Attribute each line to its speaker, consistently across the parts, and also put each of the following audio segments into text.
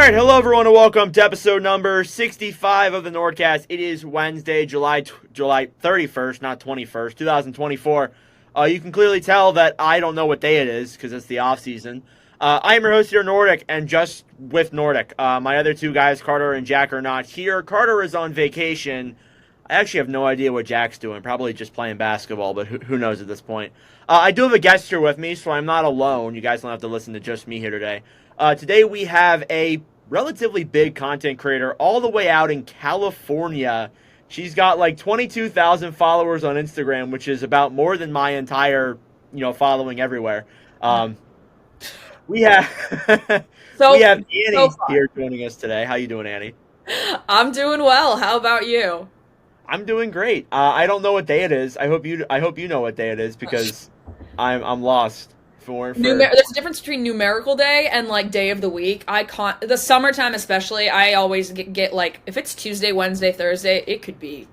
Speaker 1: right, hello everyone, and welcome to episode number 65 of the NordCast. It is Wednesday, July 31st, not 21st, 2024. You can clearly tell that I don't know what day it is because it's the off season. I am your host here, Nordic, and just with Nordic, my other two guys, Carter and Jack, are not here. Carter is on vacation. I actually have no idea what Jack's doing. Probably just playing basketball, but who knows at this point. I do have a guest here with me, so I'm not alone. You guys don't have to listen to just me here today. Today we have a relatively big content creator all the way out in California. She's got like 22,000 followers on Instagram, which is about more than my entire, following everywhere. We have Annie here joining us today. How you doing, Annie?
Speaker 2: I'm doing well. How about you?
Speaker 1: I'm doing great. I don't know what day it is. I hope you know what day it is because I'm lost. There's
Speaker 2: a difference between numerical day and like day of the week. The summertime especially, I always get like, if it's Tuesday, Wednesday, Thursday, it could be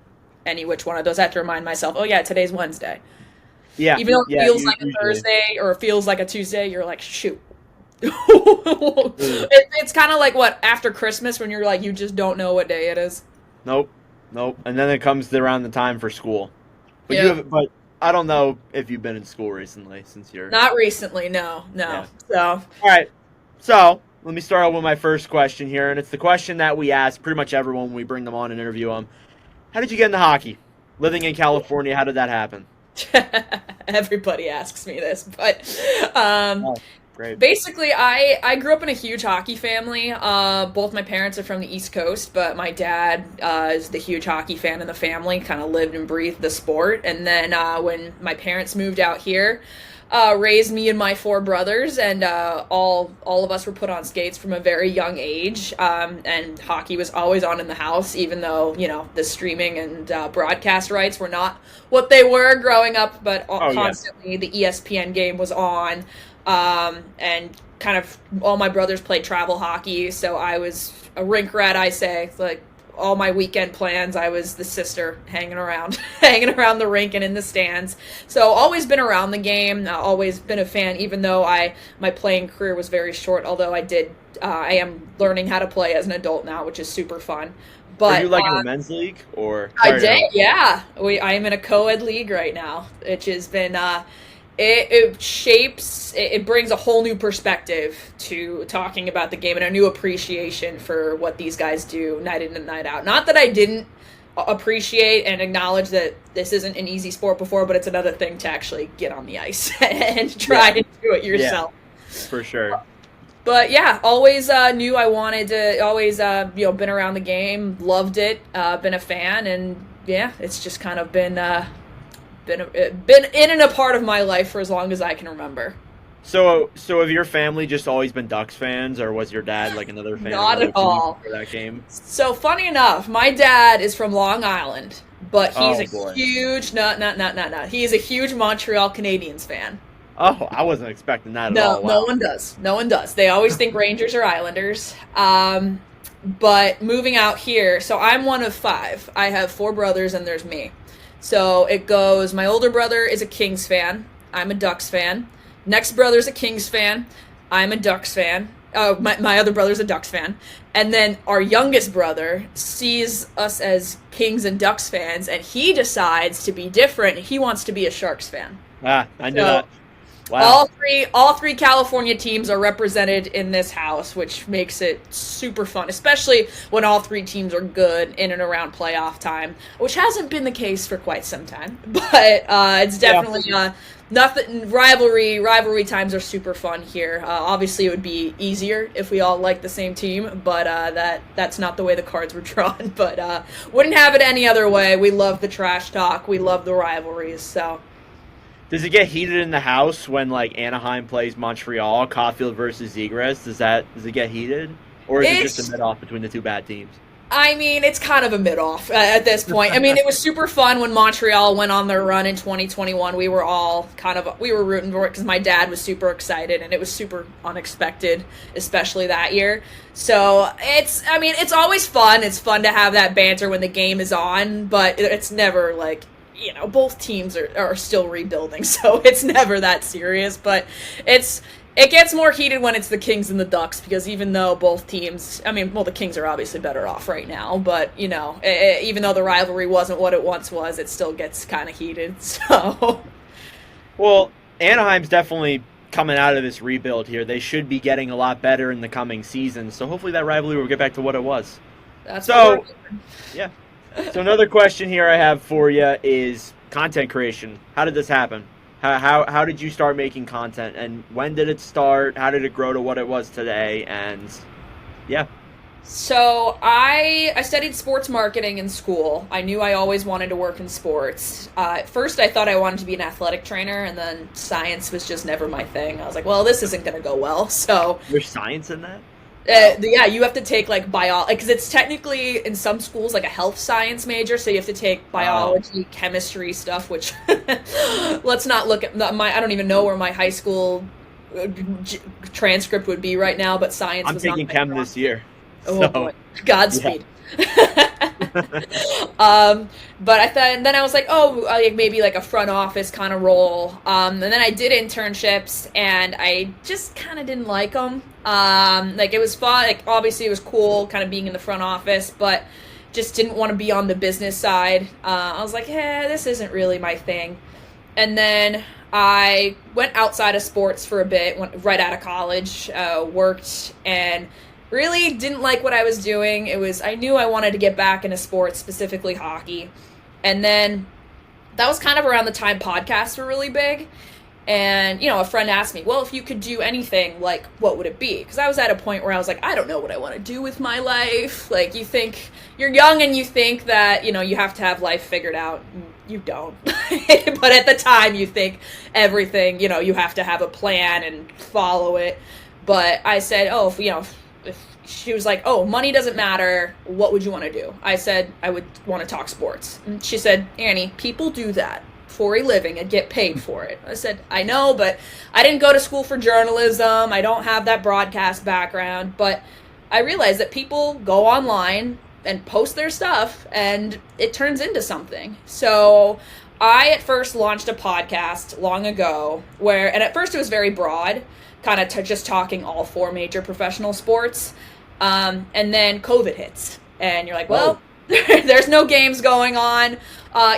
Speaker 2: any which one of those. I have to remind myself, oh yeah, today's Wednesday. Yeah. Even though it feels like a Thursday or it feels like a Tuesday, you're like, shoot. It's kind of like after Christmas when you're like, you just don't know what day it is.
Speaker 1: Nope. And then it comes around the time for school. But I don't know if you've been in school recently since you're...
Speaker 2: Not recently, no. Yeah. So.
Speaker 1: All right. So, let me start out with my first question here, and it's the question that we ask pretty much everyone when we bring them on and interview them. How did you get into hockey? Living in California, how did that happen?
Speaker 2: Everybody asks me this, but...
Speaker 1: Great.
Speaker 2: Basically, I grew up in a huge hockey family. Both my parents are from the East Coast, but my dad is the huge hockey fan in the family, kind of lived and breathed the sport. And then when my parents moved out here, raised me and my four brothers, and all of us were put on skates from a very young age. And hockey was always on in the house, even though, the streaming and broadcast rights were not what they were growing up, but constantly the ESPN game was on. And kind of all my brothers played travel hockey, so I was a rink rat, I say. Like, all my weekend plans, I was the sister hanging around the rink and in the stands. So always been around the game, always been a fan, even though my playing career was very short, although I am learning how to play as an adult now, which is super fun. But,
Speaker 1: are you like in the men's league? Or
Speaker 2: I did, yeah. I am in a co-ed league right now, which has been... It brings a whole new perspective to talking about the game and a new appreciation for what these guys do night in and night out. Not that I didn't appreciate and acknowledge that this isn't an easy sport before, but it's another thing to actually get on the ice and try to do it yourself.
Speaker 1: Yeah, for sure.
Speaker 2: But yeah, always knew I wanted to, always, been around the game, loved it, been a fan, and yeah, it's just kind of been in and a part of my life for as long as I can remember.
Speaker 1: So have your family just always been Ducks fans, or was your dad like another fan?
Speaker 2: Not at all.
Speaker 1: For that game.
Speaker 2: So funny enough, my dad is from Long Island, but he's huge. No. He is a huge Montreal Canadiens fan.
Speaker 1: Oh, I wasn't expecting that at all. Wow.
Speaker 2: No one does. They always think Rangers are Islanders. But moving out here, so I'm one of five. I have four brothers, and there's me. So it goes, my older brother is a Kings fan. I'm a Ducks fan. Next brother's a Kings fan. I'm a Ducks fan. My other brother's a Ducks fan. And then our youngest brother sees us as Kings and Ducks fans, and he decides to be different. He wants to be a Sharks fan.
Speaker 1: I knew that. Wow.
Speaker 2: All three California teams are represented in this house, which makes it super fun, especially when all three teams are good in and around playoff time, which hasn't been the case for quite some time. But it's definitely nothing. Rivalry times are super fun here. Obviously, it would be easier if we all liked the same team, but that's not the way the cards were drawn. But wouldn't have it any other way. We love the trash talk. We love the rivalries. So.
Speaker 1: Does it get heated in the house when like Anaheim plays Montreal, Caulfield versus Zegras? Does it get heated, or is it just a mid-off between the two bad teams?
Speaker 2: I mean, it's kind of a mid-off at this point. I mean, it was super fun when Montreal went on their run in 2021. We were all we were rooting for it because my dad was super excited, and it was super unexpected, especially that year. So it's always fun. It's fun to have that banter when the game is on, but it's never like, both teams are still rebuilding, so it's never that serious. But it's It gets more heated when it's the Kings and the Ducks, because even though both teams, the Kings are obviously better off right now, but, even though the rivalry wasn't what it once was, it still gets kind of heated, so.
Speaker 1: Well, Anaheim's definitely coming out of this rebuild here. They should be getting a lot better in the coming season, so hopefully that rivalry will get back to what it was.
Speaker 2: That's
Speaker 1: so, yeah. So another question here I have for you is content creation. How did this happen? How did you start making content, and when did it start? How did it grow to what it was today? And yeah.
Speaker 2: So I studied sports marketing in school. I knew I always wanted to work in sports. At first I thought I wanted to be an athletic trainer, and then science was just never my thing. I was like, well, this isn't going to go well. So
Speaker 1: there's science in that?
Speaker 2: Yeah, you have to take like biology, because it's technically in some schools like a health science major, so you have to take biology, chemistry stuff, which let's not look at I don't even know where my high school transcript would be right now, but science
Speaker 1: I'm
Speaker 2: was
Speaker 1: taking chem this year.
Speaker 2: Oh
Speaker 1: so,
Speaker 2: boy. Godspeed.
Speaker 1: Yeah.
Speaker 2: But then I was like, maybe like a front office kind of role. And then I did internships, and I just kind of didn't like them. It was fun. Like, obviously it was cool kind of being in the front office, but just didn't want to be on the business side. I was like, this isn't really my thing. And then I went outside of sports for a bit, went right out of college, worked, and really didn't like what I was doing. I knew I wanted to get back into sports, specifically hockey. And then that was kind of around the time podcasts were really big. And, a friend asked me, well, if you could do anything, like, what would it be? Because I was at a point where I was like, I don't know what I want to do with my life. Like, you think, you're young and you think that, you have to have life figured out. You don't. But at the time, you think everything, you have to have a plan and follow it. But I said, if she was like, money doesn't matter, what would you want to do? I said, I would want to talk sports. And she said, Annie, people do that for a living and get paid for it. I said, I know, but I didn't go to school for journalism. I don't have that broadcast background. But I realized that people go online and post their stuff, and it turns into something. So I at first launched a podcast long ago and at first it was very broad, kind of just talking all 4 major professional sports. And then COVID hits, and you're like, well, there's no games going on.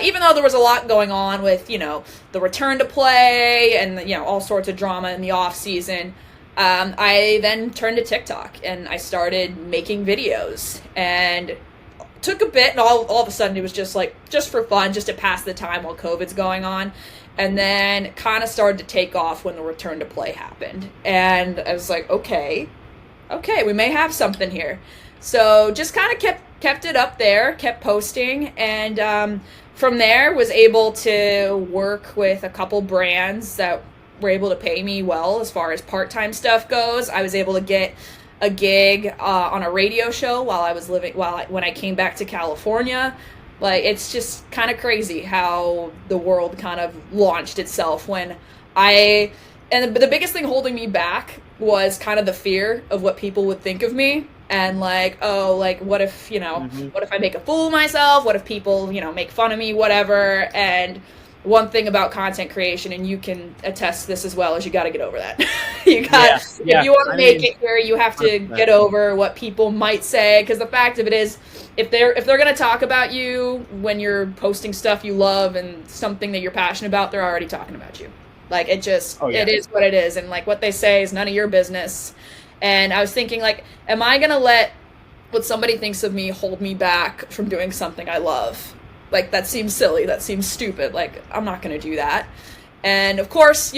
Speaker 2: Even though there was a lot going on with, the return to play and, all sorts of drama in the off season. I then turned to TikTok, and I started making videos, and took a bit, and all of a sudden it was just for fun, just to pass the time while COVID's going on. And then kind of started to take off when the return to play happened. And I was like, okay, we may have something here. So just kind of kept it up there, kept posting, and from there was able to work with a couple brands that were able to pay me well as far as part-time stuff goes. I was able to get a gig on a radio show when I came back to California. Like, it's just kind of crazy how the world kind of launched itself and the biggest thing holding me back was kind of the fear of what people would think of me. And what if, what if I make a fool of myself? What if people, make fun of me, whatever. And one thing about content creation, and you can attest to this as well, is you got to get over that. If you want to make it here, you have to get over what people might say. Because the fact of it is, if they're going to talk about you when you're posting stuff you love and something that you're passionate about, they're already talking about you. Like, it just, it is what it is. And like what they say is none of your business. And I was thinking, like, am I going to let what somebody thinks of me hold me back from doing something I love? Like, that seems silly. That seems stupid. Like, I'm not going to do that. And of course,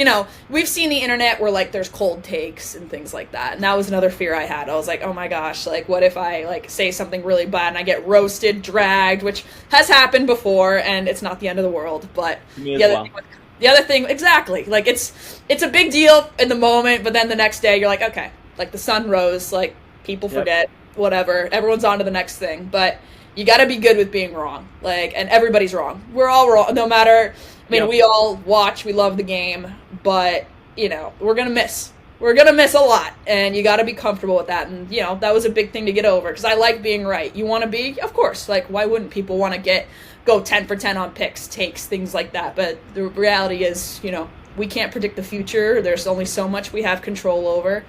Speaker 2: we've seen the internet where like there's cold takes and things like that. And that was another fear I had. I was like, oh my gosh, like what if I like say something really bad and I get roasted, dragged, which has happened before, and it's not the end of the world. But the other thing, exactly, like it's a big deal in the moment, but then the next day you're like, okay, like the sun rose, like people forget, whatever, everyone's on to the next thing. But you got to be good with being wrong, like, and everybody's wrong. We're all wrong, no matter. I mean, we all watch, we love the game, but, we're going to miss. We're going to miss a lot, and you got to be comfortable with that. And, that was a big thing to get over, because I like being right. You want to be? Of course. Like, why wouldn't people want to go 10 for 10 on picks, takes, things like that? But the reality is, we can't predict the future. There's only so much we have control over.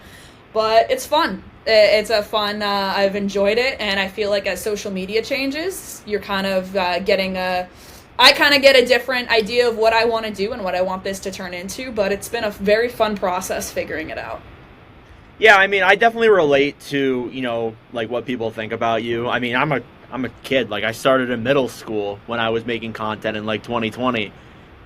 Speaker 2: But it's fun. It's a fun, I've enjoyed it, and I feel like as social media changes, you're kind of I kind of get a different idea of what I want to do and what I want this to turn into, but it's been a very fun process figuring it out.
Speaker 1: Yeah, I mean, I definitely relate to, like what people think about you. I mean, I'm a kid. Like, I started in middle school when I was making content in like 2020.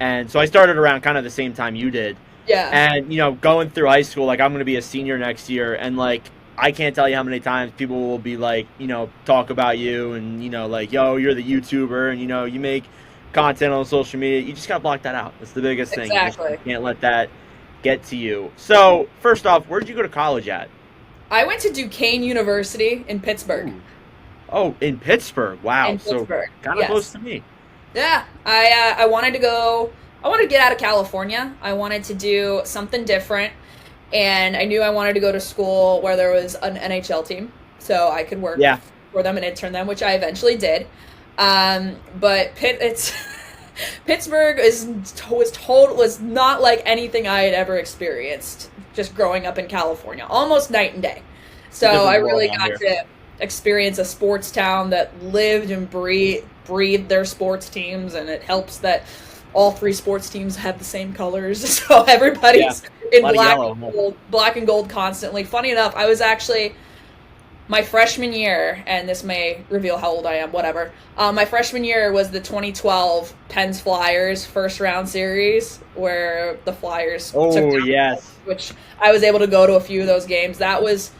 Speaker 1: And so I started around kind of the same time you did.
Speaker 2: Yeah.
Speaker 1: And, going through high school, like I'm going to be a senior next year. And like, I can't tell you how many times people will be like, talk about you and, like, yo, you're the YouTuber and, you make content on social media. You just got to block that out. That's the biggest thing.
Speaker 2: Exactly.
Speaker 1: You can't let that get to you. So first off, where did you go to college at?
Speaker 2: I went to Duquesne University in Pittsburgh.
Speaker 1: Ooh. Oh, in Pittsburgh. Wow.
Speaker 2: In Pittsburgh.
Speaker 1: So kind of close to me.
Speaker 2: Yeah. I wanted to get out of California. I wanted to do something different. And I knew I wanted to go to school where there was an NHL team, so I could work for them and intern them, which I eventually did. But Pittsburgh was not like anything I had ever experienced just growing up in California, almost night and day. So I really got to experience a sports town that lived and breathed their sports teams, and it helps that all three sports teams have the same colors, so everybody's in black and gold constantly. Funny enough, I was actually my freshman year, and this may reveal how old I am, whatever. My freshman year was the 2012 Pens Flyers first round series, where the Flyers took down, which I was able to go to a few of those games. That was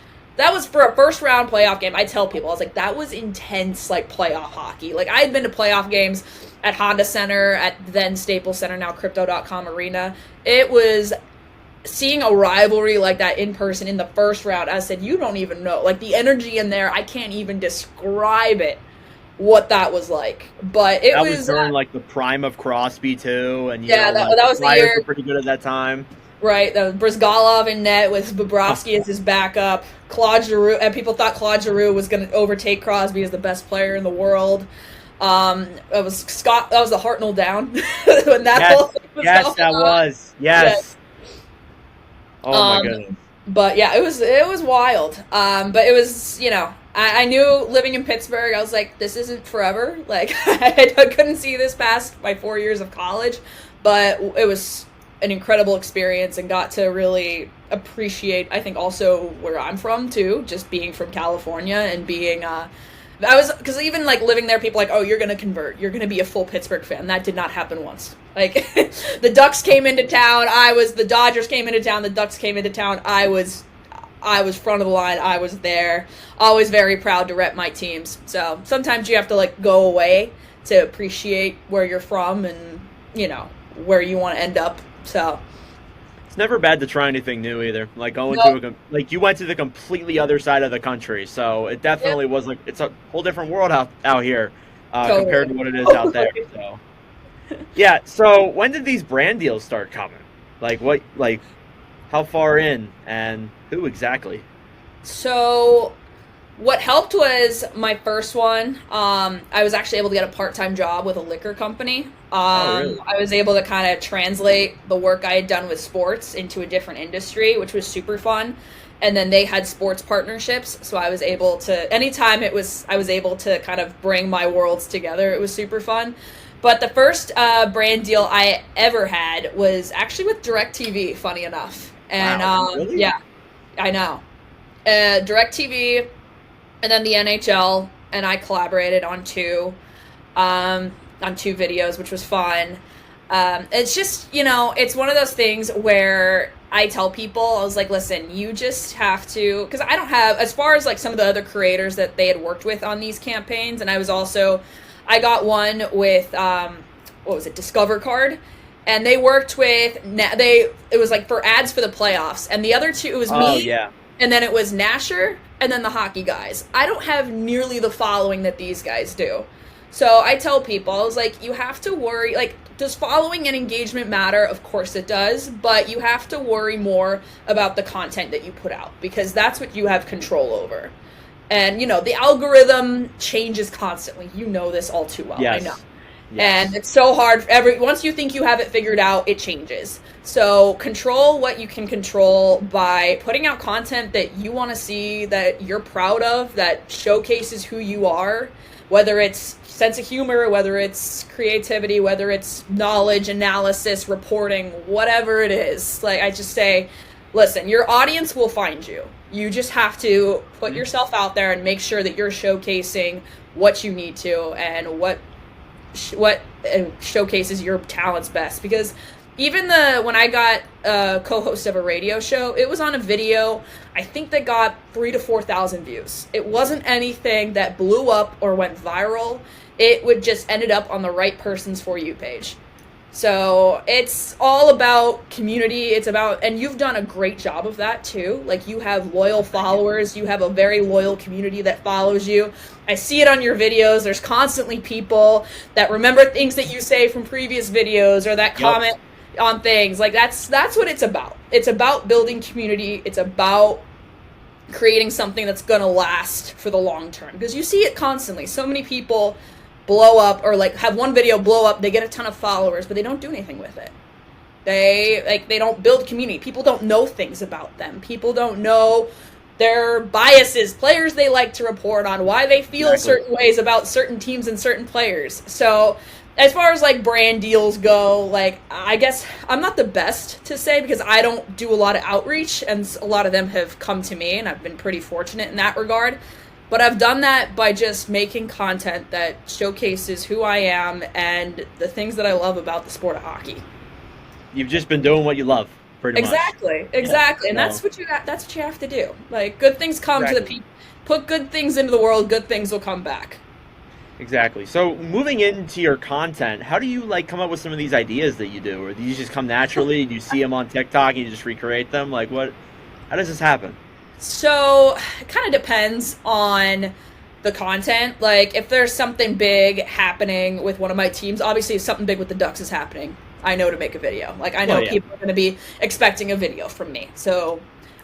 Speaker 2: for a first round playoff game. I tell people, I was like, that was intense, like playoff hockey. Like, I had been to playoff games at Honda Center, at then Staples Center, now Crypto.com Arena. It was seeing a rivalry like that in person in the first round. I said, you don't even know. Like, the energy in there, I can't even describe it, what that was like. But that was
Speaker 1: during like the prime of Crosby too, and
Speaker 2: that was the year.
Speaker 1: Were pretty good at that time.
Speaker 2: Right, Brizgalov in net with Bobrovsky as his backup. Claude Giroux, and people thought Claude Giroux was going to overtake Crosby as the best player in the world. It was Scott. That was the Hartnell down when that whole thing was going on.
Speaker 1: That was. Yes. Oh my goodness.
Speaker 2: But yeah, it was wild. But it was, I knew living in Pittsburgh, I was like, this isn't forever. Like, I couldn't see this past my 4 years of college, but it was an incredible experience and got to really appreciate, I think, also where I'm from too, just being from California and being because even like living there, people like, oh, you're gonna convert, you're gonna be a full Pittsburgh fan. That did not happen once. Like, the Ducks came into town, the Dodgers came into town, the Ducks came into town, I was front of the line, I was there, always very proud to rep my teams. So sometimes you have to like go away to appreciate where you're from and where you want to end up. So
Speaker 1: it's never bad to try anything new either. Like going to you went to the completely other side of the country, so it definitely was like it's a whole different world out here compared to what it is out there. So yeah. So when did these brand deals start coming? Like how far in and who exactly?
Speaker 2: So what helped was my first one. I was actually able to get a part-time job with a liquor company.
Speaker 1: Really? I
Speaker 2: was able to kind of translate the work I had done with sports into a different industry, which was super fun. And then they had sports partnerships, so I was able to, anytime I was able to kind of bring my worlds together. It was super fun. But the first brand deal I ever had was actually with DirecTV, funny enough. And
Speaker 1: really?
Speaker 2: Yeah, I know. DirecTV, and then the NHL, and I collaborated on two videos, which was fun. It's just, it's one of those things where I tell people, I was like, listen, you just have to, because I don't have, as far as like some of the other creators that they had worked with on these campaigns, and I got one with, Discover Card, and they worked with, it was like for ads for the playoffs, and the other two, it was me, and then it was Nasher, and then the hockey guys. I don't have nearly the following that these guys do. So I tell people, I was like, you have to worry, like, does following and engagement matter? Of course it does, but you have to worry more about the content that you put out, because that's what you have control over. And, the algorithm changes constantly. You know this all too well.
Speaker 1: Yes.
Speaker 2: I know.
Speaker 1: Yes.
Speaker 2: And it's so hard. Once you think you have it figured out, it changes. So control what you can control by putting out content that you want to see, that you're proud of, that showcases who you are, whether it's sense of humor, whether it's creativity, whether it's knowledge, analysis, reporting, whatever it is. Like, I just say, listen, your audience will find you. You just have to put yourself out there and make sure that you're showcasing what you need to and what showcases your talents best. Because even when I got a co-host of a radio show, it was on a video, I think that got 3,000 to 4,000 views. It wasn't anything that blew up or went viral. It would just ended up on the right person's For You page. So it's all about community. It's about, and you've done a great job of that too. Like, you have loyal followers. You have a very loyal community that follows you. I see it on your videos. There's constantly people that remember things that you say from previous videos or that comment on things. Like, that's what it's about. It's about building community. It's about creating something that's going to last for the long term. Because you see it constantly. So many people blow up, or like have one video blow up, they get a ton of followers, but they don't do anything with it. They don't build community. People don't know things about them. People don't know their biases, players they like to report on, why they feel certain ways about certain teams and certain players. So as far as like brand deals go, like, I guess I'm not the best to say because I don't do a lot of outreach, and a lot of them have come to me, and I've been pretty fortunate in that regard. But I've done that by just making content that showcases who I am and the things that I love about the sport of hockey.
Speaker 1: You've just been doing what you love, pretty much.
Speaker 2: Exactly.
Speaker 1: Yeah.
Speaker 2: And that's what you have to do. Like, good things come to the people. Put good things into the world, good things will come back.
Speaker 1: Exactly. So moving into your content, how do you like come up with some of these ideas that you do? Or do you just come naturally? Do you see them on TikTok and you just recreate them? Like, how does this happen?
Speaker 2: So it kind of depends on the content. Like, if there's something big happening with one of my teams, obviously if something big with the Ducks is happening, I know to make a video. Like, I know people are going to be expecting a video from me. So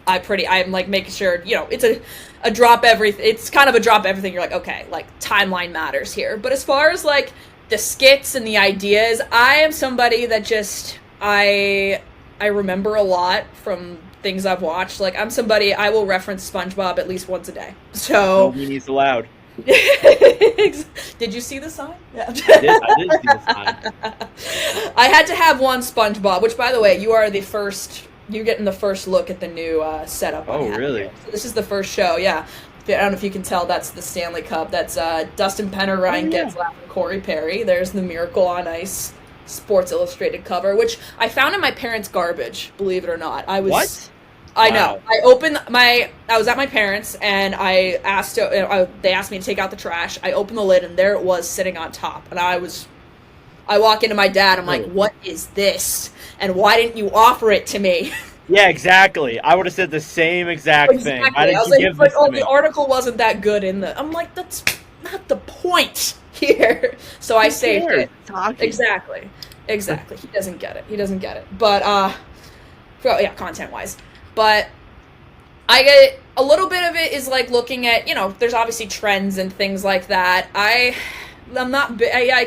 Speaker 2: I'm like making sure, it's a drop everything. It's kind of a drop everything. You're like, okay, like, timeline matters here. But as far as like the skits and the ideas, I am somebody that just, I remember a lot from things I've watched. Like, I'm somebody, I will reference SpongeBob at least once a day. So
Speaker 1: no meanies allowed.
Speaker 2: Did you see the sign? Yeah.
Speaker 1: I did see the sign.
Speaker 2: I had to have one SpongeBob, which, by the way, you're getting the first look at the new setup.
Speaker 1: Oh, really?
Speaker 2: So this is the first show, yeah. I don't know if you can tell, that's the Stanley Cup. That's Dustin Penner, Ryan Getzlaf, and Corey Perry. There's the Miracle on Ice Sports Illustrated cover, which I found in my parents' garbage, believe it or not.
Speaker 1: What?
Speaker 2: I know. I was at my parents' and I asked, they asked me to take out the trash. I opened the lid and there it was sitting on top. And I walk into my dad, I'm like, what is this? And why didn't you offer it to me?
Speaker 1: Yeah, exactly. I would have said the same exact thing. Why didn't you give this to me?
Speaker 2: The article wasn't that good I'm like, that's not the point here. So I saved it. Exactly. He doesn't get it. But, content-wise. But I get a little bit of it is like looking at, there's obviously trends and things like that. I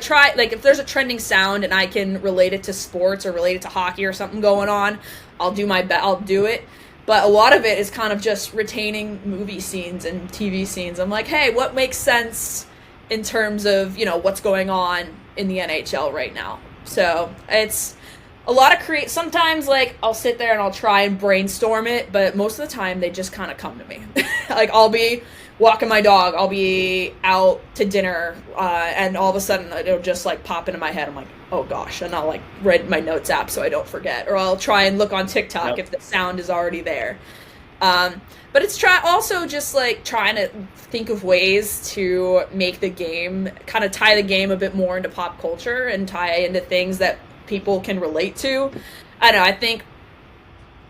Speaker 2: try, like, if there's a trending sound and I can relate it to sports or relate it to hockey or something going on, I'll do I'll do it. But a lot of it is kind of just retaining movie scenes and TV scenes. I'm like, hey, what makes sense in terms of, what's going on in the NHL right now? So it's a lot of sometimes, like, I'll sit there and I'll try and brainstorm it, but most of the time they just kind of come to me. Like, I'll be walking my dog, I'll be out to dinner, and all of a sudden it'll just, like, pop into my head. I'm like, oh gosh, and I'll, like, read my notes app so I don't forget. Or I'll try and look on TikTok if the sound is already there. But it's also just, like, trying to think of ways to make the game, kind of tie the game a bit more into pop culture and tie into things that people can relate to. I don't know, I think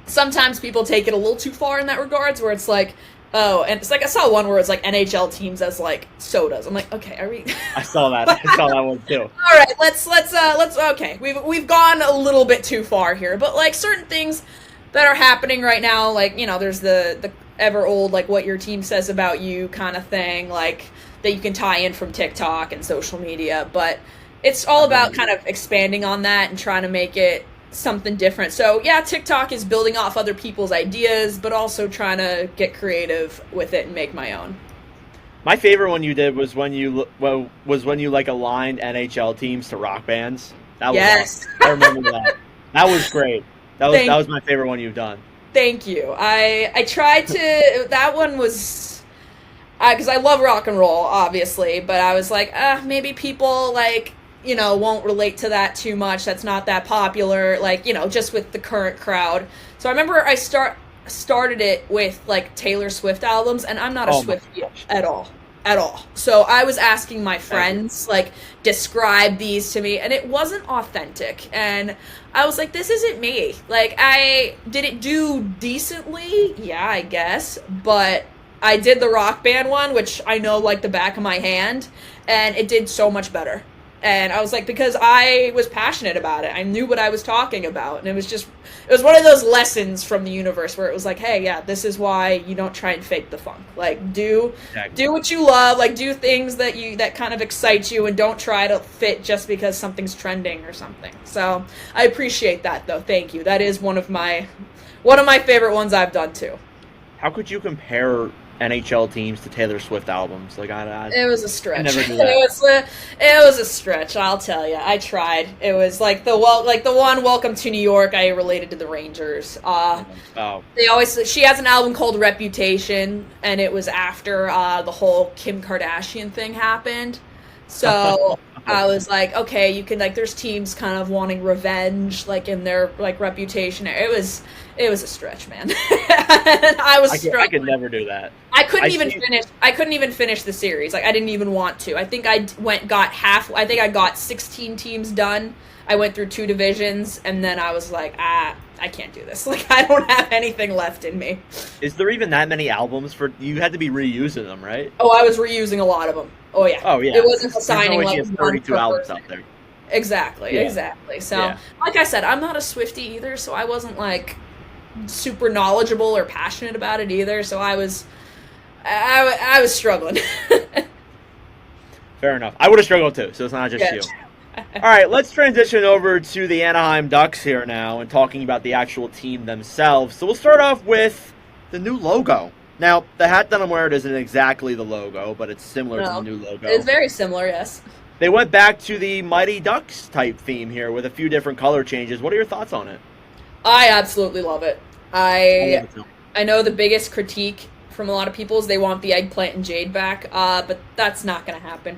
Speaker 2: sometimes people take it a little too far in that regards, where it's like, oh, and it's like, I saw one where it's like NHL teams as like sodas. I'm like, okay, are we?
Speaker 1: I saw that one too.
Speaker 2: All right, let's okay. We've gone a little bit too far here, but like certain things that are happening right now, like, there's the ever old, like, what your team says about you kind of thing, like, that you can tie in from TikTok and social media. But it's all about kind of expanding on that and trying to make it something different. So yeah, TikTok is building off other people's ideas, but also trying to get creative with it and make my own.
Speaker 1: My favorite one you did was when you like aligned NHL teams to rock bands. That was
Speaker 2: yes,
Speaker 1: awesome. I remember that. That was great. That was my favorite one you've done.
Speaker 2: Thank you. I tried to. That one was because I love rock and roll, obviously, but I was like, maybe people won't relate to that too much. That's not that popular, just with the current crowd. So I remember I started it with Taylor Swift albums, and I'm not a Swiftie at all. So I was asking my friends, describe these to me, and it wasn't authentic. And I was like, this isn't me. Did it do decently? Yeah, I guess. But I did the Rock Band one, which I know like the back of my hand, and it did so much better. And I was like, because I was passionate about it. I knew what I was talking about. And it was one of those lessons from the universe where it was like, hey, yeah, this is why you don't try and fake the funk. Do what you love. Do things that kind of excite you, and don't try to fit just because something's trending or something. So I appreciate that, though. Thank you. That is one of my favorite ones I've done, too.
Speaker 1: How could you compare NHL teams to Taylor Swift albums?
Speaker 2: It was a stretch.
Speaker 1: I never do that.
Speaker 2: It was a stretch. I'll tell you. I tried. It was the one "Welcome to New York." I related to the Rangers. She has an album called Reputation, and it was after the whole Kim Kardashian thing happened. So I was like, okay, you can there's teams kind of wanting revenge, in their reputation. It was a stretch, man. I was struggling.
Speaker 1: I could never do that.
Speaker 2: I couldn't even finish the series. I didn't even want to. I think I got 16 teams done. I went through 2 divisions, and then I was like, I can't do this. I don't have anything left in me.
Speaker 1: Is there even that many albums you had to be reusing them, right?
Speaker 2: Oh, I was reusing a lot of them. Oh yeah.
Speaker 1: It
Speaker 2: wasn't signing
Speaker 1: 32 albums out there.
Speaker 2: Exactly. So, like I said, I'm not a Swiftie either, so I wasn't super knowledgeable or passionate about it either. So I was struggling.
Speaker 1: Fair enough. I would have struggled too, so it's not just you. All right, let's transition over to the Anaheim Ducks here now and talking about the actual team themselves. So we'll start off with the new logo. Now, the hat that I'm wearing isn't exactly the logo, but it's similar to the new logo.
Speaker 2: It's very similar, yes.
Speaker 1: They went back to the Mighty Ducks type theme here with a few different color changes. What are your thoughts on it? I
Speaker 2: absolutely love it. I know the biggest critique from a lot of people is they want the eggplant and jade back, but that's not going to happen.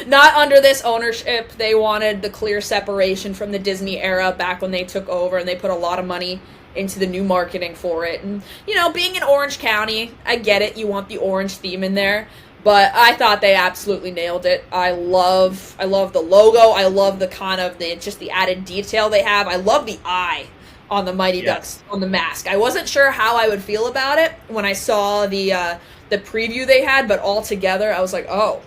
Speaker 2: Not under this ownership. They wanted the clear separation from the Disney era back when they took over, and they put a lot of money into the new marketing for it. And, being in Orange County, I get it. You want the orange theme in there. But I thought they absolutely nailed it. I love the logo. I love the kind of the added detail they have. I love the eye on the Mighty Ducks, on the mask. I wasn't sure how I would feel about it when I saw the preview they had, but all together I was like, oh,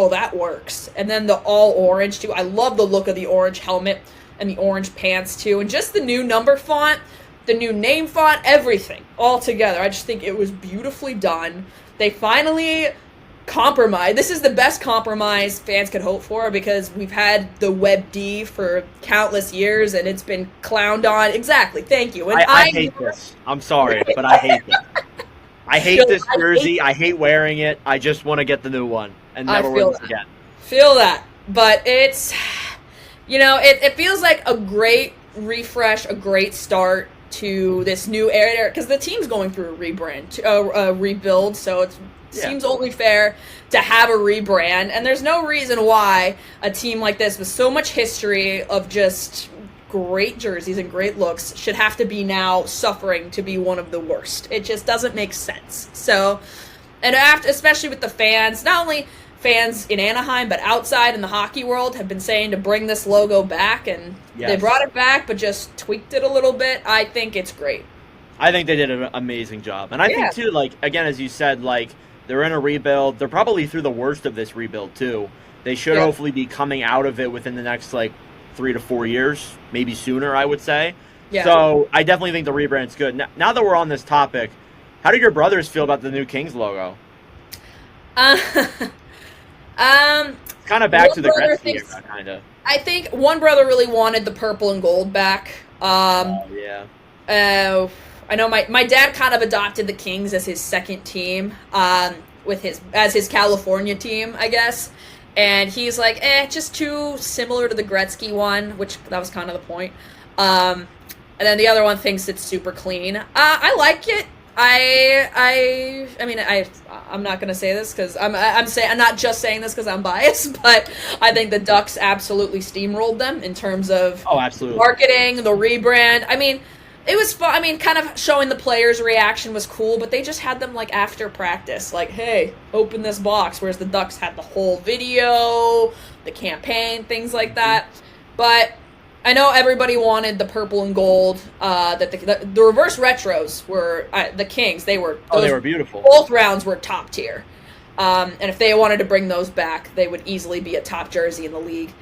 Speaker 2: that works. And then the all orange too. I love the look of the orange helmet and the orange pants too, and just the new number font, the new name font, everything all together. I just think it was beautifully done. They finally compromise. This is the best compromise fans could hope for, because we've had the Web D for countless years and it's been clowned on. Exactly. Thank you. And
Speaker 1: I hate this. I'm sorry, but I hate this. I hate this jersey. I hate wearing it. I just want to get the new one and never wear this again.
Speaker 2: Feel that. But it's, it feels like a great refresh, a great start to this new era, because the team's going through a rebuild, so it seems only fair to have a rebrand, and there's no reason why a team like this with so much history of just great jerseys and great looks should have to be now suffering to be one of the worst. It just doesn't make sense. So, and especially with the fans, not only fans in Anaheim, but outside in the hockey world have been saying to bring this logo back, and they brought it back, but just tweaked it a little bit. I think it's great.
Speaker 1: I think they did an amazing job. And I think, too, again, as you said, they're in a rebuild. They're probably through the worst of this rebuild, too. They should hopefully be coming out of it within the next, 3 to 4 years, maybe sooner, I would say. Yeah. So I definitely think the rebrand's good. Now that we're on this topic, how do your brothers feel about the new Kings logo? kind of back
Speaker 2: one
Speaker 1: to the
Speaker 2: brother
Speaker 1: Gretzky
Speaker 2: thinks-
Speaker 1: era, kind of.
Speaker 2: I think one brother really wanted the purple and gold back.
Speaker 1: Yeah.
Speaker 2: I know my dad kind of adopted the Kings as his second team, with his California team, I guess. And he's like, just too similar to the Gretzky one, which that was kind of the point. And then the other one thinks it's super clean. I like it. I'm not gonna say this because I'm not just saying this because I'm biased, but I think the Ducks absolutely steamrolled them in terms of
Speaker 1: absolutely
Speaker 2: marketing, the rebrand. I mean, it was fun. I mean, kind of showing the players' reaction was cool, but they just had them like after practice, like, "Hey, open this box," whereas the Ducks had the whole video, the campaign, things like that. But I know everybody wanted the purple and gold. That the reverse retros were the Kings. They were
Speaker 1: beautiful.
Speaker 2: Both rounds were top tier. And if they wanted to bring those back, they would easily be a top jersey in the league.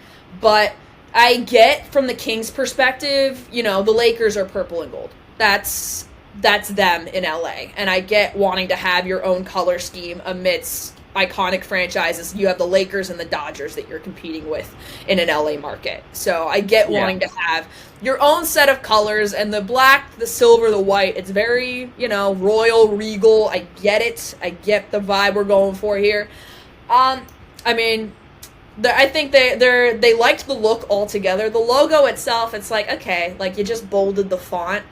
Speaker 2: But I get from the Kings' perspective, the Lakers are purple and gold. That's them in LA. And I get wanting to have your own color scheme amidst iconic franchises. You have the Lakers and the Dodgers that you're competing with in an LA market. So I get wanting to have your own set of colors, and the black, the silver, the white, it's very, royal, regal. I get it. I get the vibe we're going for here. I think they liked the look altogether. The logo itself, it's like, okay, like you just bolded the font.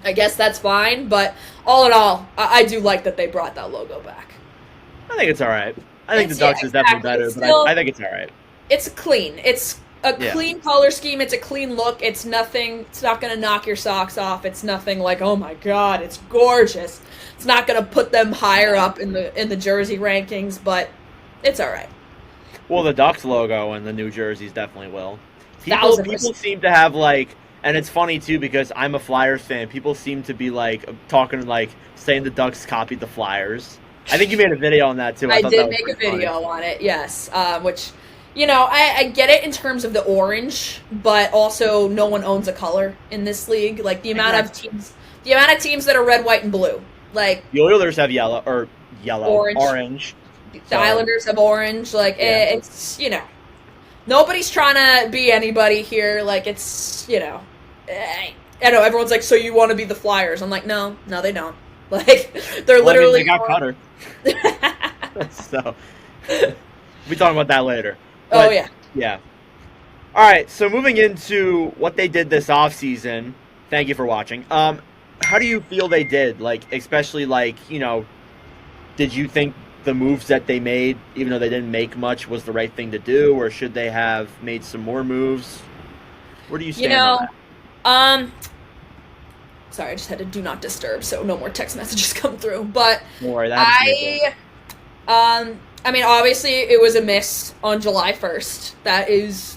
Speaker 2: I guess that's fine, but all in all, I do like that they brought that logo back.
Speaker 1: I think it's all right. I think the Ducks is definitely better, but I think it's all right.
Speaker 2: It's clean. It's a clean color scheme. It's a clean look. It's nothing. It's not going to knock your socks off. It's nothing like, oh my god, it's gorgeous. It's not going to put them higher up in the jersey rankings, but it's all right.
Speaker 1: Well, the Ducks logo and the new jerseys definitely will. People seem to have and it's funny too because I'm a Flyers fan. People seem to be saying the Ducks copied the Flyers. I think you made a video on that too.
Speaker 2: I did make a video on it, yes. Which, I get it in terms of the orange, but also no one owns a color in this league. Like the amount of teams that are red, white, and blue. Like
Speaker 1: the Oilers have yellow, orange.
Speaker 2: The Islanders have orange. It's nobody's trying to be anybody here. Like it's I know everyone's like, so you want to be the Flyers? I'm like, no, they don't. Like they're literally.
Speaker 1: They got Cutter. So we'll be talking about that later. But, yeah. All right. So moving into what they did this offseason. Thank you for watching. How do you feel they did? Especially did you think the moves that they made, even though they didn't make much, was the right thing to do, or should they have made some more moves? Where do you stand on that?
Speaker 2: Sorry, I just had to do not disturb, so no more text messages come through. But
Speaker 1: don't worry,
Speaker 2: obviously it was a miss on July 1st.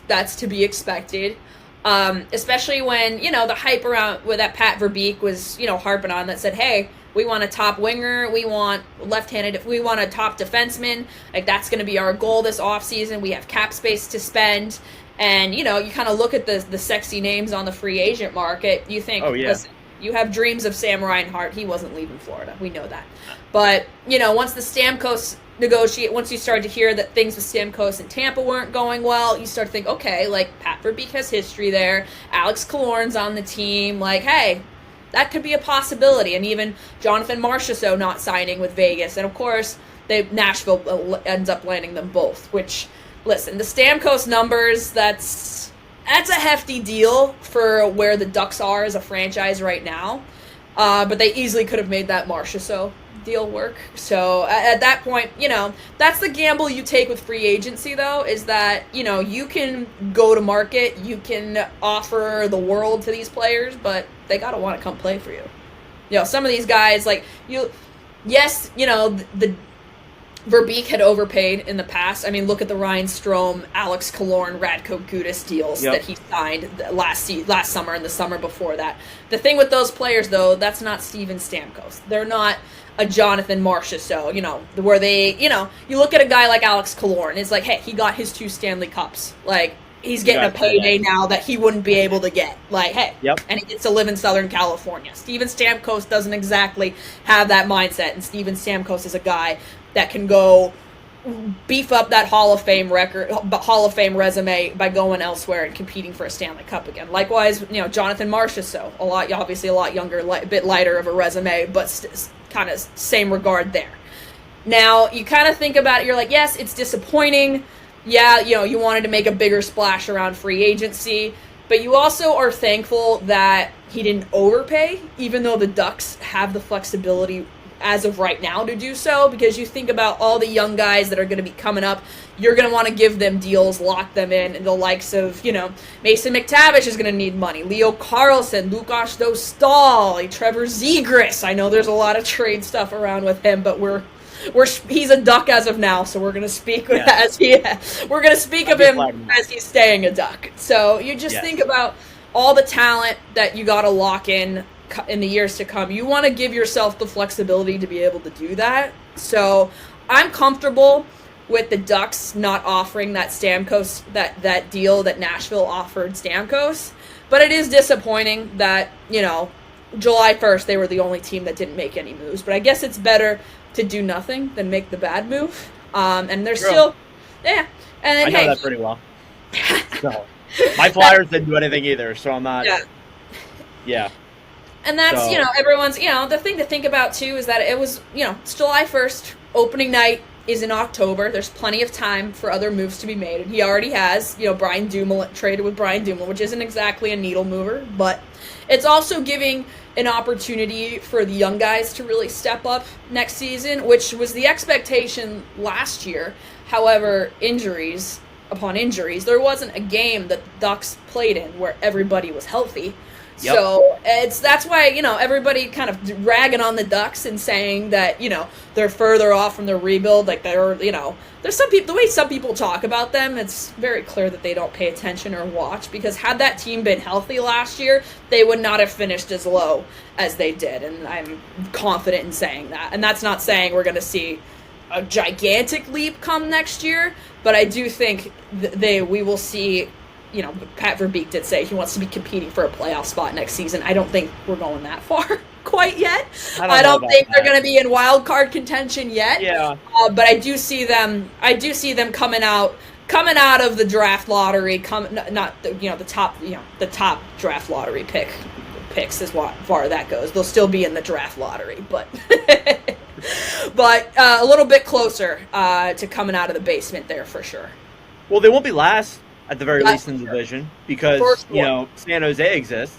Speaker 2: That's to be expected. Especially when, the hype around with that Pat Verbeek was, harping on that said, hey, we want a top winger, we want left-handed, we want a top defenseman. That's going to be our goal this offseason. We have cap space to spend. And, you kind of look at the sexy names on the free agent market. You think, listen, you have dreams of Sam Reinhart. He wasn't leaving Florida. We know that. But, once the Stamkos once you start to hear that things with Stamkos and Tampa weren't going well, you start to think, okay, Pat Verbeek has history there. Alex Killorn's on the team. Hey, that could be a possibility. And even Jonathan Marchessault not signing with Vegas. And, of course, Nashville ends up landing them both. Which, listen, the Stamkos numbers, that's a hefty deal for where the Ducks are as a franchise right now. But they easily could have made that Marchessault deal work. So at that point, that's the gamble you take with free agency, though, is that, you can go to market, you can offer the world to these players, but they got to want to come play for you. Some of these guys, the Verbeek had overpaid in the past. I mean, look at the Ryan Strome, Alex Killorn, Radko Gudas deals that he signed last summer and the summer before that. The thing with those players, though, that's not Steven Stamkos. They're not a Jonathan Marchessault, where they, you look at a guy like Alex Killorn, it's like, hey, he got his 2 Stanley Cups. He's getting a payday now that he wouldn't be able to get. And he gets to live in Southern California. Steven Stamkos doesn't exactly have that mindset, and Steven Stamkos is a guy that can go beef up that Hall of Fame resume by going elsewhere and competing for a Stanley Cup again. Likewise, Jonathan Marchessault, obviously a lot younger, a bit lighter of a resume, but kind of same regard there. Now, you kind of think about it, you're like, yes, it's disappointing. Yeah, you wanted to make a bigger splash around free agency, but you also are thankful that he didn't overpay, even though the Ducks have the flexibility as of right now to do so, because you think about all the young guys that are going to be coming up, you're going to want to give them deals, lock them in, and the likes of, Mason McTavish is going to need money, Leo Carlsson, Lukas Dostal, Trevor Zegras. I know there's a lot of trade stuff around with him, but he's a Duck as of now, so we're going to speak of him as he's staying a Duck. So you just think about all the talent that you got to lock in the years to come. You want to give yourself the flexibility to be able to do that. So I'm comfortable with the Ducks not offering that Stamkos, that deal that Nashville offered Stamkos. But it is disappointing that, July 1st they were the only team that didn't make any moves. But I guess it's better to do nothing than make the bad move. And there's still, And then,
Speaker 1: I know that pretty well. So, my Flyers didn't do anything either, so I'm not. Yeah.
Speaker 2: And that's, everyone's, the thing to think about, too, is that it was, it's July 1st. Opening night is in October. There's plenty of time for other moves to be made. And he already has, Brian Dumoulin, traded with Brian Dumoulin, which isn't exactly a needle mover. But it's also giving an opportunity for the young guys to really step up next season, which was the expectation last year. However, injuries upon injuries, there wasn't a game that the Ducks played in where everybody was healthy. Yep. So that's why, everybody kind of ragging on the Ducks and saying that, they're further off from the rebuild. Like there's some people, the way some people talk about them, it's very clear that they don't pay attention or watch, because had that team been healthy last year, they would not have finished as low as they did. And I'm confident in saying that. And that's not saying we're going to see a gigantic leap come next year, but I do think we will see. Pat Verbeek did say he wants to be competing for a playoff spot next season. I don't think we're going that far quite yet. I don't think they're going to be in wild card contention yet.
Speaker 1: Yeah.
Speaker 2: But I do see them coming out of the draft lottery. The top draft lottery picks as far as that goes. They'll still be in the draft lottery, but a little bit closer to coming out of the basement there for sure.
Speaker 1: Well, they won't be last. At the very least in the division, because San Jose exists.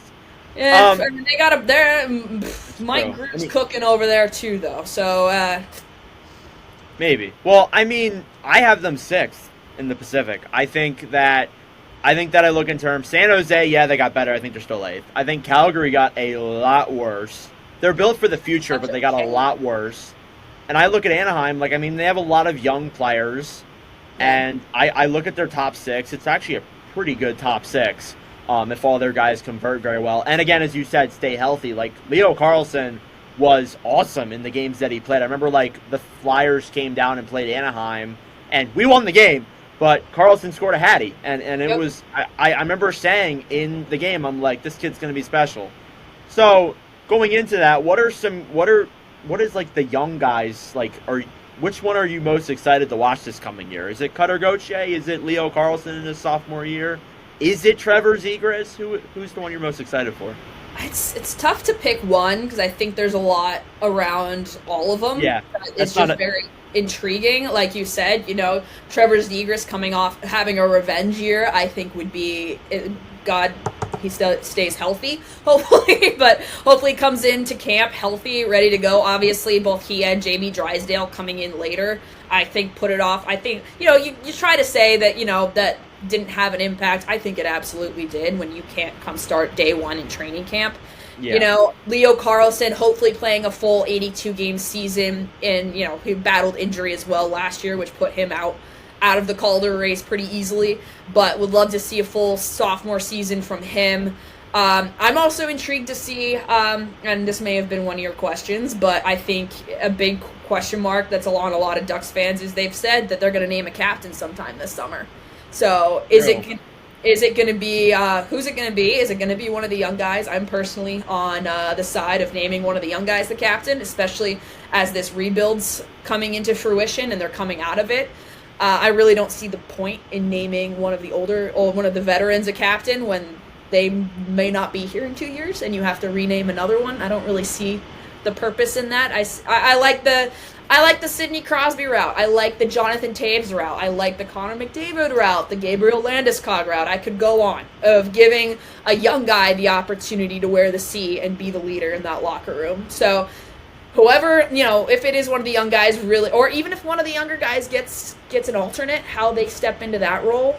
Speaker 2: Yeah, they got Mike Group's cooking over there too, though. So
Speaker 1: maybe. Well, I mean, I have them 6th in the Pacific. I think that I look in terms San Jose. Yeah, they got better. I think they're still 8th. I think Calgary got a lot worse. They're built for the future, but they got a lot worse. And I look at Anaheim. They have a lot of young players. And I look at their top 6. It's actually a pretty good top 6 if all their guys convert very well. And again, as you said, stay healthy. Leo Carlsson was awesome in the games that he played. I remember the Flyers came down and played Anaheim, and we won the game. But Carlsson scored a hattie, and it was I remember saying in the game, I'm like, this kid's going to be special. So going into that, what is the young guys which one are you most excited to watch this coming year? Is it Cutter Gauthier? Is it Leo Carlsson in his sophomore year? Is it Trevor Zegras? Who's the one you're most excited for?
Speaker 2: It's tough to pick one, because I think there's a lot around all of them. Yeah, it's just very intriguing. Like you said, Trevor Zegras coming off having a revenge year, I think would be he still stays healthy, hopefully, but hopefully comes into camp healthy, ready to go. Obviously, both he and Jamie Drysdale coming in later, I think, put it off. I think, you try to say that, that didn't have an impact. I think it absolutely did when you can't come start day one in training camp. Yeah. Leo Carlsson hopefully playing a full 82-game season, and, he battled injury as well last year, which put him out of the Calder race pretty easily, but would love to see a full sophomore season from him. I'm also intrigued to see, and this may have been one of your questions, but I think a big question mark that's on a lot of Ducks fans is they've said that they're going to name a captain sometime this summer. So is Is it going to be, who's it going to be? Is it going to be one of the young guys? I'm personally on the side of naming one of the young guys the captain, especially as this rebuild's coming into fruition and they're coming out of it. I really don't see the point in naming one of the veterans a captain when they may not be here in 2 years and you have to rename another one. I don't really see the purpose in that. I like the Sidney Crosby route. I like the Jonathan Taves route. I like the Connor McDavid route, the Gabriel Landeskog route. I could go on of giving a young guy the opportunity to wear the C and be the leader in that locker room. So whoever, if it is one of the young guys really, or even if one of the younger guys gets an alternate, how they step into that role.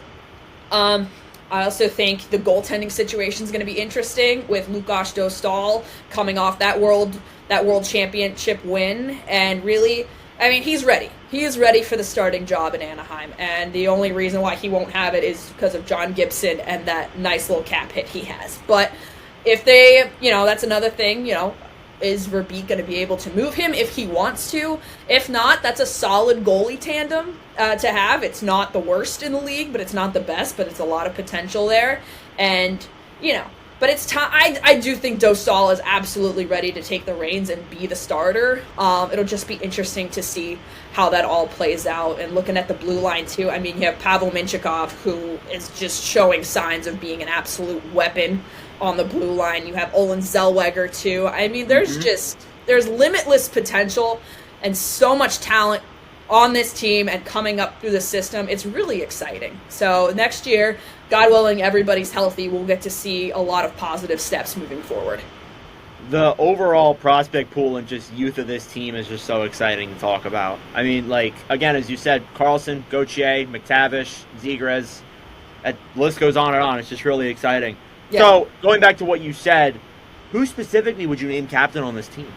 Speaker 2: I also think the goaltending situation is going to be interesting with Lukas Dostal coming off that world championship win, and really, I mean, he's ready. He is ready for the starting job in Anaheim, and the only reason why he won't have it is because of John Gibson and that nice little cap hit he has. But if they, that's another thing, is Verbeek going to be able to move him if he wants to? If not, that's a solid goalie tandem to have. It's not the worst in the league, but it's not the best, but it's a lot of potential there. And, but it's time. I do think Dostal is absolutely ready to take the reins and be the starter. It'll just be interesting to see how that all plays out. And looking at the blue line, too, I mean, you have Pavel Mintyukov, who is just showing signs of being an absolute weapon on the blue line. You have Olin Zellweger, too. I mean, there's limitless potential and so much talent on this team and coming up through the system. It's really exciting. So next year, God willing, everybody's healthy, we'll get to see a lot of positive steps moving forward.
Speaker 1: The overall prospect pool and just youth of this team is just so exciting to talk about. I mean, again, as you said, Carlson, Gauthier, McTavish, Zegras, that list goes on and on. It's just really exciting. Yeah. So, going back to what you said, who specifically would you name captain on this team?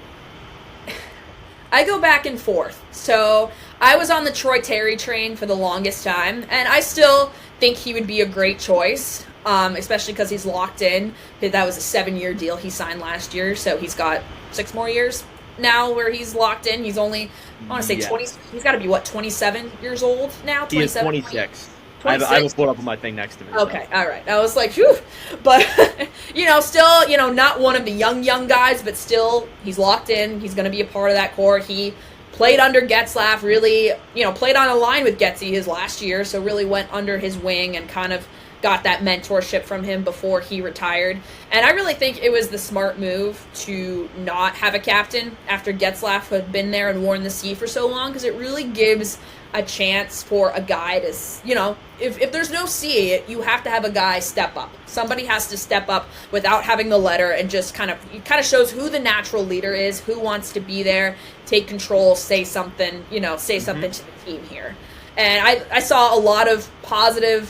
Speaker 2: I go back and forth. So, I was on the Troy Terry train for the longest time, and I still think he would be a great choice, especially because he's locked in. That was a 7-year deal he signed last year, so he's got 6 more years now where he's locked in. He's only, I want to say 20, he's got to be, 27 years old now?
Speaker 1: He is 26. I have a put up on my thing next to me.
Speaker 2: Okay, so. All right. I was like, whew. But, still, not one of the young guys, but still, he's locked in. He's going to be a part of that core. He played under Getzlaf, really, played on a line with Getzy his last year, so really went under his wing and kind of got that mentorship from him before he retired. And I really think it was the smart move to not have a captain after Getzlaf had been there and worn the C for so long, because it really gives a chance for a guy to, if there's no C, you have to have a guy step up. Somebody has to step up without having the letter, and just kind of shows who the natural leader is, who wants to be there, take control, say something, something to the team here. And I saw a lot of positive,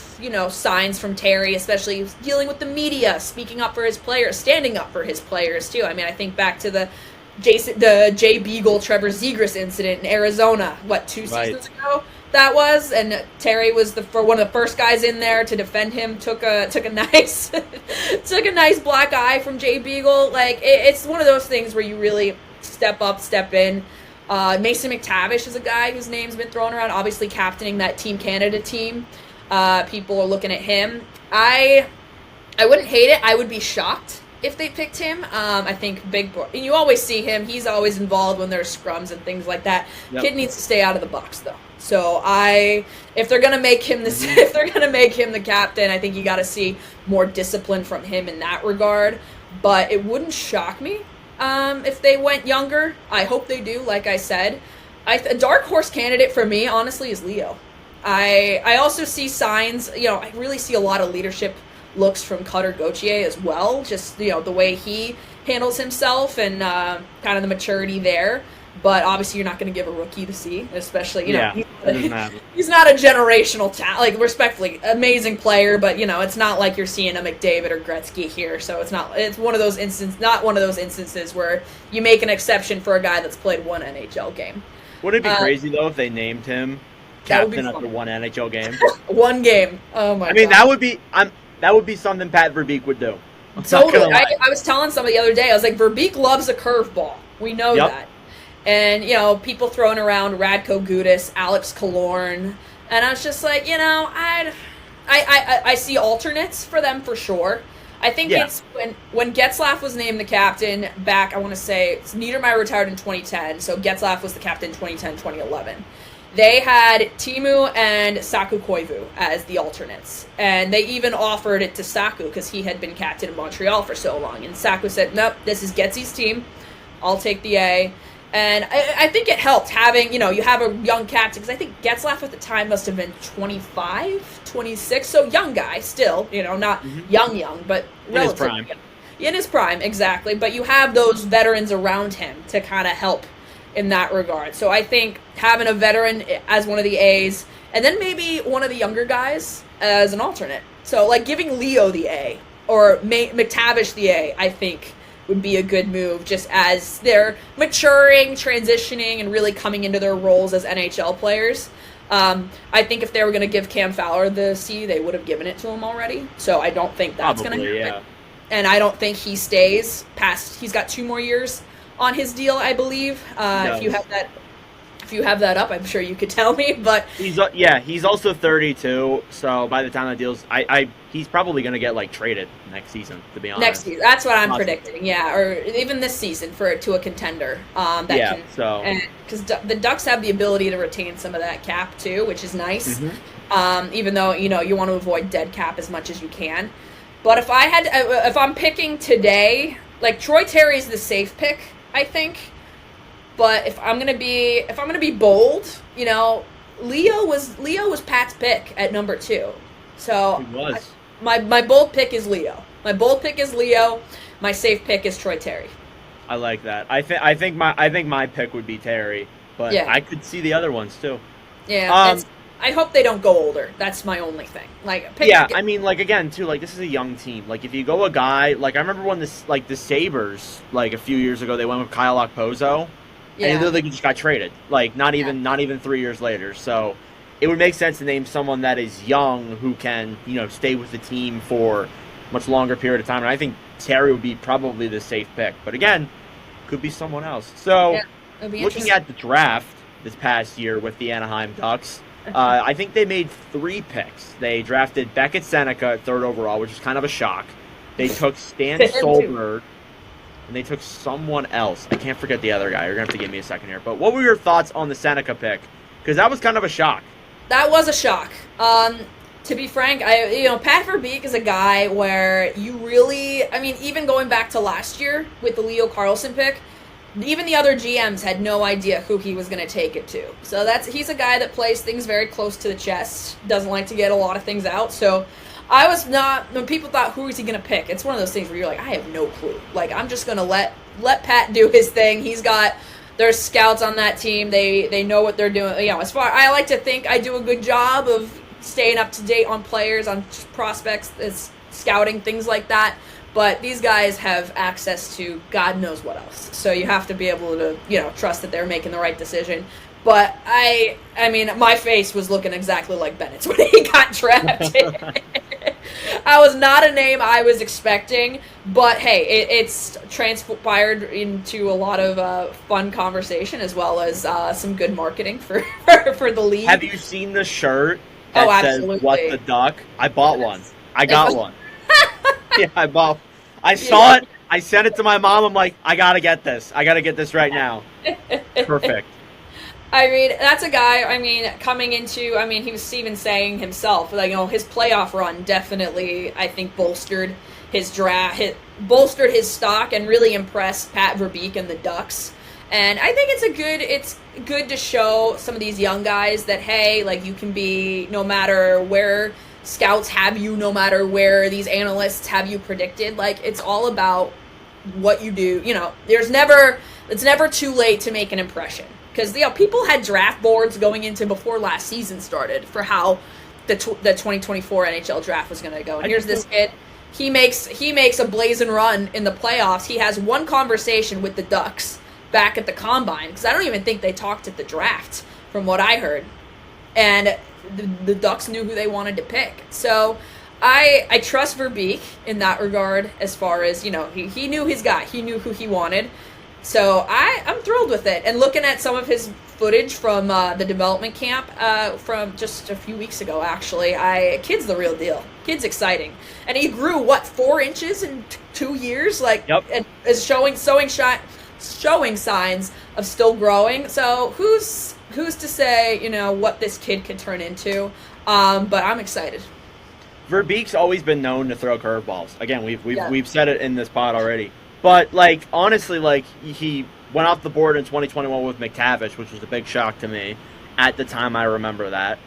Speaker 2: signs from Terry, especially dealing with the media, speaking up for his players, standing up for his players too. I mean, I think back to the Jay Beagle, Trevor Zegras incident in Arizona, 2 seasons ago that was, and Terry was one of the first guys in there to defend him. Took a nice took a nice black eye from Jay Beagle. It's one of those things where you really step up, step in. Mason McTavish is a guy whose name's been thrown around, obviously captaining that Team Canada team. People are looking at him. I wouldn't hate it. I would be shocked if they picked him. I think you always see him. He's always involved when there's scrums and things like that. Yep. Kid needs to stay out of the box, though. So if they're gonna make him the captain, I think you got to see more discipline from him in that regard. But it wouldn't shock me if they went younger. I hope they do. Like I said, a dark horse candidate for me, honestly, is Leo. I also see signs. I really see a lot of leadership looks from Cutter Gauthier as well. Just the way he handles himself and kind of the maturity there. But obviously, you're not going to give a rookie the C, especially he's not a generational talent. Respectfully, amazing player, but it's not like you're seeing a McDavid or Gretzky here. So it's not one of those instances where you make an exception for a guy that's played one NHL game.
Speaker 1: Wouldn't it be crazy though if they named him captain after one NHL game?
Speaker 2: One game. Oh my!
Speaker 1: I mean, God. that would be something Pat Verbeek would do.
Speaker 2: Totally. I was telling somebody the other day. I was like, Verbeek loves a curveball. We know that. And, people throwing around Radko Gudas, Alex Killorn. And I was just like, I see alternates for them for sure. I think it's when Getzlaf was named the captain back, I want to say, Niedermeyer retired in 2010, so Getzlaf was the captain 2010, 2011. They had Timu and Saku Koivu as the alternates. And they even offered it to Saku because he had been captain of Montreal for so long. And Saku said, nope, this is Getsy's team. I'll take the A. And I think it helped having, you have a young captain, because I think Getzlaf at the time must have been 25, 26, so young guy still, not young, but relatively young. In his prime, exactly. But you have those veterans around him to kind of help in that regard. So I think having a veteran as one of the A's, and then maybe one of the younger guys as an alternate. So, like, giving Leo the A, or McTavish the A, I think would be a good move, just as they're maturing, transitioning, and really coming into their roles as NHL players. I think if they were going to give Cam Fowler the C, they would have given it to him already. So I don't think that's going to happen. Yeah. And I don't think he stays past. He's got 2 more years on his deal, I believe. If you have that up, I'm sure you could tell me. But
Speaker 1: he's also 32. So by the time that deal's, he's probably going to get traded next season. To be honest,
Speaker 2: next season, that's what I'm predicting. Yeah, or even this season to a contender. Because the Ducks have the ability to retain some of that cap too, which is nice. Even though you want to avoid dead cap as much as you can. But if I'm picking today, Troy Terry's the safe pick, I think. But if I'm gonna be bold, Leo was Pat's pick at number 2. So
Speaker 1: he was.
Speaker 2: My bold pick is Leo. My safe pick is Troy Terry.
Speaker 1: I like that. I think my pick would be Terry, but I could see the other ones too.
Speaker 2: Yeah. I hope they don't go older. That's my only thing.
Speaker 1: Again, too, this is a young team. If you go a guy, I remember when the Sabres, a few years ago, they went with Kyle Okposo. Yeah. And he literally just got traded. Not even 3 years later. So it would make sense to name someone that is young who can, stay with the team for a much longer period of time. And I think Terry would be probably the safe pick. But again, could be someone else. So looking at the draft this past year with the Anaheim Ducks, I think they made 3 picks. They drafted Beckett Seneca at 3rd overall, which is kind of a shock. They took Stan Solberg. And they took someone else. I can't forget the other guy. You're going to have to give me a second here. But what were your thoughts on the Seneca pick? Because that was kind of a shock.
Speaker 2: That was a shock. To be frank, Pat Verbeek is a guy where you really, even going back to last year with the Leo Carlson pick, even the other GMs had no idea who he was going to take it to. So he's a guy that plays things very close to the chest, doesn't like to get a lot of things out. So I was not, when people thought, who is he going to pick? It's one of those things where you're like, I have no clue. I'm just going to let Pat do his thing. There's scouts on that team. They know what they're doing. I like to think I do a good job of staying up to date on players, on prospects, scouting, things like that. But these guys have access to God knows what else. So you have to be able to, trust that they're making the right decision. But my face was looking exactly like Bennett's when he got drafted. I was not a name I was expecting, but hey, it's transpired into a lot of fun conversation as well as some good marketing for the league.
Speaker 1: Have you seen the shirt that says "What the Duck"? I bought one. I got one. Yeah, I saw it. I sent it to my mom. I'm like, I gotta get this. I gotta get this right now. Perfect.
Speaker 2: That's a guy, coming into, he was even saying himself, his playoff run definitely, I think, bolstered his bolstered his stock and really impressed Pat Verbeek and the Ducks. And I think it's good to show some of these young guys that, hey, you can be, no matter where scouts have you, no matter where these analysts have you predicted, it's all about what you do. It's never too late to make an impression. Because people had draft boards going into before last season started for how the 2024 NHL draft was going to go. And here's this kid. He makes a blazing run in the playoffs. He has one conversation with the Ducks back at the Combine, because I don't even think they talked at the draft from what I heard. And the Ducks knew who they wanted to pick. So I trust Verbeek in that regard as far as, he knew his guy. He knew who he wanted. So I'm thrilled with it. And looking at some of his footage from the development camp from just a few weeks ago, actually, kid's the real deal. Kid's exciting. And he grew, 4 inches in 2 years? Like,
Speaker 1: Yep.
Speaker 2: And is showing signs of still growing. So who's to say, what this kid could turn into? But I'm excited.
Speaker 1: Verbeek's always been known to throw curveballs. Again, we've said it in this pod already. But, like, honestly, like, he went off the board in 2021 with McTavish, which was a big shock to me. At the time, I remember that.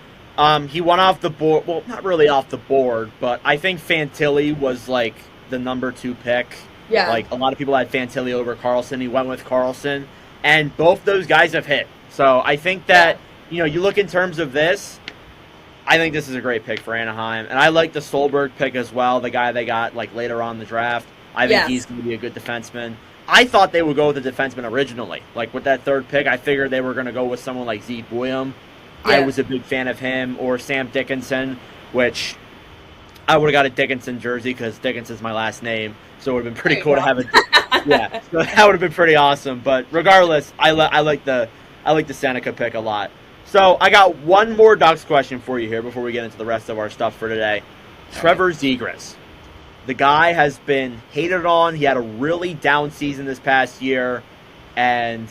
Speaker 1: He went off the board, well, not really off the board, but I think Fantilli was, like, the number 2 pick.
Speaker 2: Yeah.
Speaker 1: Like, a lot of people had Fantilli over Carlson. He went with Carlson. And both those guys have hit. So I think that, you look in terms of this, I think this is a great pick for Anaheim. And I like the Stolberg pick as well, the guy they got, like, later on in the draft. I think he's going to be a good defenseman. I thought they would go with a defenseman originally. Like, with that 3rd pick, I figured they were going to go with someone like Zeke Boyum. Yeah. I was a big fan of him. Or Sam Dickinson, which I would have got a Dickinson jersey because Dickinson's my last name. So it would have been pretty cool to have a... Yeah, so that would have been pretty awesome. But regardless, I like the Seneca pick a lot. So I got one more Ducks question for you here before we get into the rest of our stuff for today. Trevor Zegras. The guy has been hated on. He had a really down season this past year. And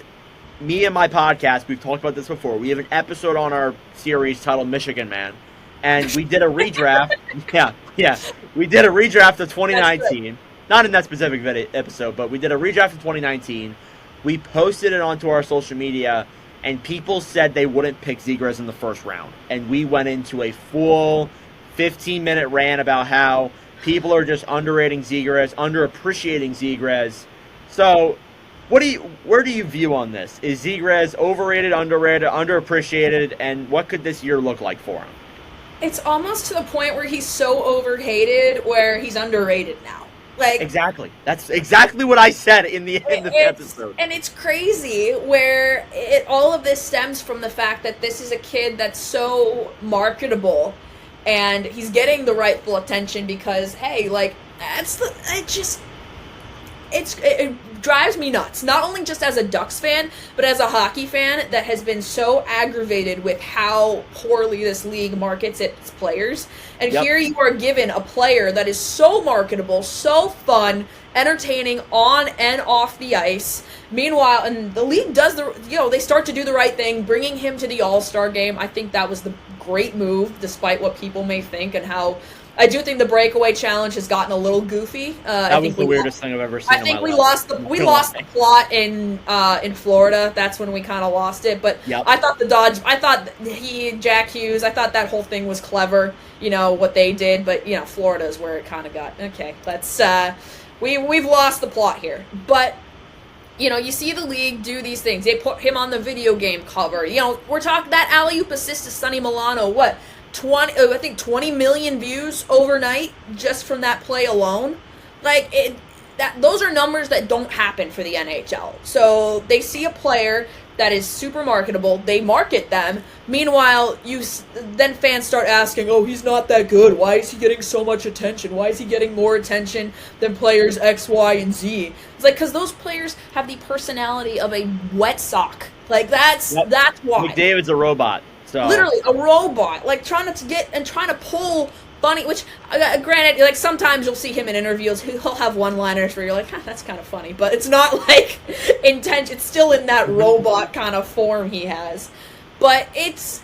Speaker 1: me and my podcast, we've talked about this before. We have an episode on our series titled Michigan Man. And we did a redraft. yeah. We did a redraft of 2019. Not in that specific episode, but we did a redraft of 2019. We posted it onto our social media, and people said they wouldn't pick Zegras in the first round. And we went into a full 15-minute rant about how people are just underrating Zegras, underappreciating Zegras. So, where do you view on this? Is Zegras overrated, underrated, underappreciated, and what could this year look like for him?
Speaker 2: It's almost to the point where he's so overhated where he's underrated now. Like,
Speaker 1: exactly. That's exactly what I said in the episode.
Speaker 2: And it's crazy where all of this stems from the fact that this is a kid that's so marketable. And he's getting the rightful attention because, hey, like, it drives me nuts. Not only just as a Ducks fan, but as a hockey fan that has been so aggravated with how poorly this league markets its players. And here you are given a player that is so marketable, so fun, entertaining on and off the ice. Meanwhile, and the league does they start to do the right thing, bringing him to the All-Star game. I think that was the great move, despite what people may think, and how I do think the breakaway challenge has gotten a little goofy.
Speaker 1: That was the weirdest thing I've ever seen.
Speaker 2: I think we lost the plot in Florida. That's when we kind of lost it. But I thought Jack Hughes, I thought that whole thing was clever. What they did, but Florida is where it kind of got okay. Let's we've lost the plot here, but. You see the league do these things. They put him on the video game cover. We're talking that alley-oop assist to Sonny Milano. 20 million views overnight just from that play alone. Like those are numbers that don't happen for the NHL. So they see a player that is super marketable. They market them. Meanwhile, then fans start asking, "Oh, he's not that good. Why is he getting so much attention? Why is he getting more attention than players X, Y, and Z?" It's like because those players have the personality of a wet sock. Like that's why.
Speaker 1: McDavid's a robot. So
Speaker 2: literally a robot, like trying to pull funny. Which, granted, like sometimes you'll see him in interviews. He'll have one-liners where you're like, that's kind of funny, but it's not like intention. It's still in that robot kind of form he has. But it's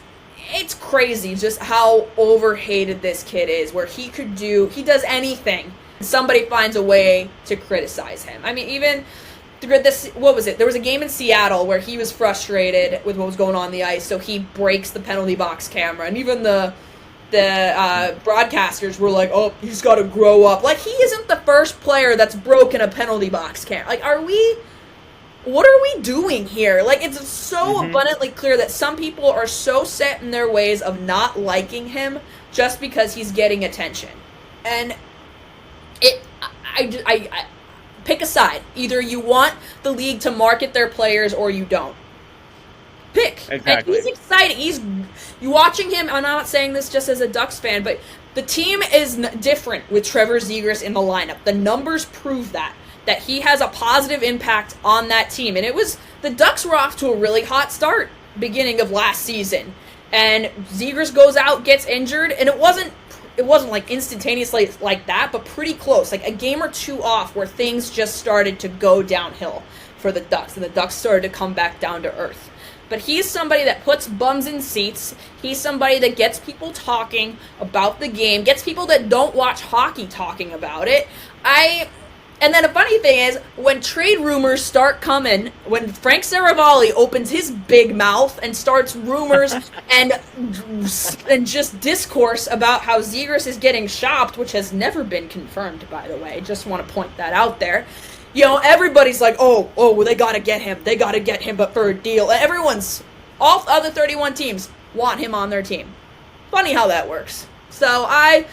Speaker 2: crazy just how overhated this kid is. Where he does anything. Somebody finds a way to criticize him. I mean, even. What was it? There was a game in Seattle where he was frustrated with what was going on the ice, so he breaks the penalty box camera, and even the broadcasters were like, "Oh, he's got to grow up." Like he isn't the first player that's broken a penalty box camera. Like, what are we doing here? Like, it's so abundantly clear that some people are so set in their ways of not liking him just because he's getting attention, and I pick a side. Either you want the league to market their players or you don't. Pick.
Speaker 1: Exactly.
Speaker 2: And he's exciting. You watching him, I'm not saying this just as a Ducks fan, but the team is different with Trevor Zegras in the lineup. The numbers prove that. that he has a positive impact on that team. And the Ducks were off to a really hot start beginning of last season. And Zegras goes out, gets injured, and it wasn't like instantaneously like that, but pretty close. Like a game or two off where things just started to go downhill for the Ducks, and the Ducks started to come back down to earth. But he's somebody that puts bums in seats. He's somebody that gets people talking about the game, gets people that don't watch hockey talking about it. And then a funny thing is, when trade rumors start coming, when Frank Saravalli opens his big mouth and starts rumors and just discourse about how Zegras is getting shopped, which has never been confirmed, by the way, just want to point that out there. Everybody's like, well, they gotta get him, but for a deal. All the other 31 teams want him on their team. Funny how that works. So I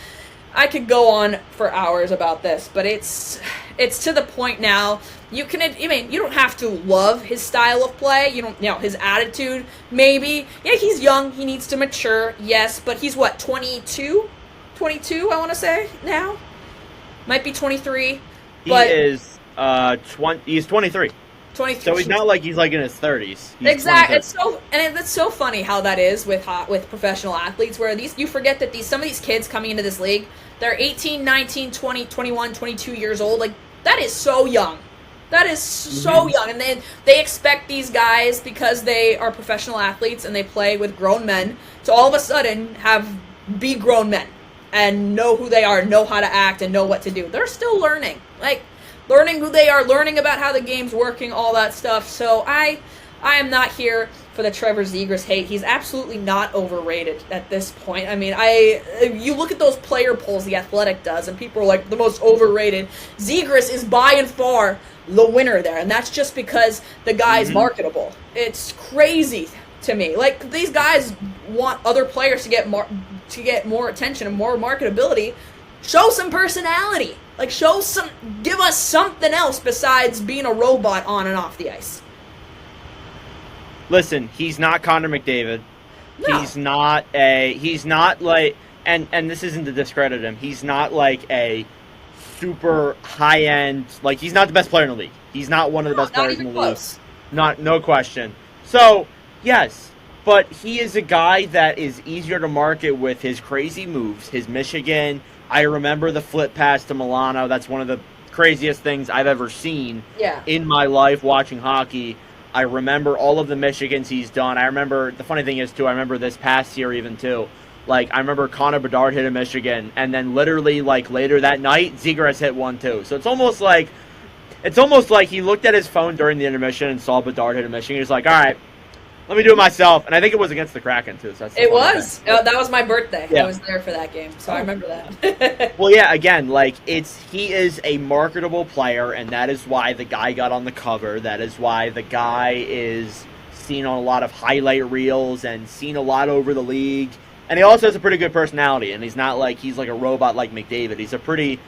Speaker 2: could go on for hours about this, but it's to the point now. You don't have to love his style of play. His attitude, maybe. Yeah, he's young. He needs to mature. Yes, but he's 22? 22, I want to say now. Might be 23. But
Speaker 1: he is. He's 23.
Speaker 2: 23.
Speaker 1: So he's not like he's like in his 30s.
Speaker 2: Exactly. That's so funny how that is with professional athletes, where you forget that some of these kids coming into this league, they're 18, 19, 20, 21, 22 years old. Like, that is so young. That is so young. And they expect these guys, because they are professional athletes and they play with grown men, to all of a sudden be grown men and know who they are, know how to act, and know what to do. They're still learning. Learning who they are, learning about how the game's working, all that stuff. So I am not here for the Trevor Zegras hate. He's absolutely not overrated at this point. I mean, you look at those player polls The Athletic does, and people are like, the most overrated. Zegras is by and far the winner there, and that's just because the guy's marketable. It's crazy to me. Like, these guys want other players to get more attention and more marketability. Show some personality. Give us something else besides being a robot on and off the ice.
Speaker 1: Listen, he's not Connor McDavid.
Speaker 2: No.
Speaker 1: He's not like, and this isn't to discredit him, he's not like a super high-end, like, he's not the best player in the league. He's not one of the best players in the
Speaker 2: close.
Speaker 1: league. No question. So, yes, but he is a guy that is easier to market with his crazy moves, his Michigan. I remember the flip pass to Milano. That's one of the craziest things I've ever seen in my life watching hockey. I remember all of the Michigans he's done. I remember, the funny thing is, too, I remember this past year even, too. Like, I remember Connor Bedard hit a Michigan, and then literally, like, later that night, Zegras hit one, too. So it's almost like he looked at his phone during the intermission and saw Bedard hit a Michigan. He's like, all right, let me do it myself. And I think it was against the Kraken, too. So
Speaker 2: it was. That was my birthday.
Speaker 1: Yeah.
Speaker 2: I was there for that game, so I remember that.
Speaker 1: Well, yeah, again, like, he is a marketable player, and that is why the guy got on the cover. That is why the guy is seen on a lot of highlight reels and seen a lot over the league. And he also has a pretty good personality, and he's not like he's like a robot like McDavid. He's a pretty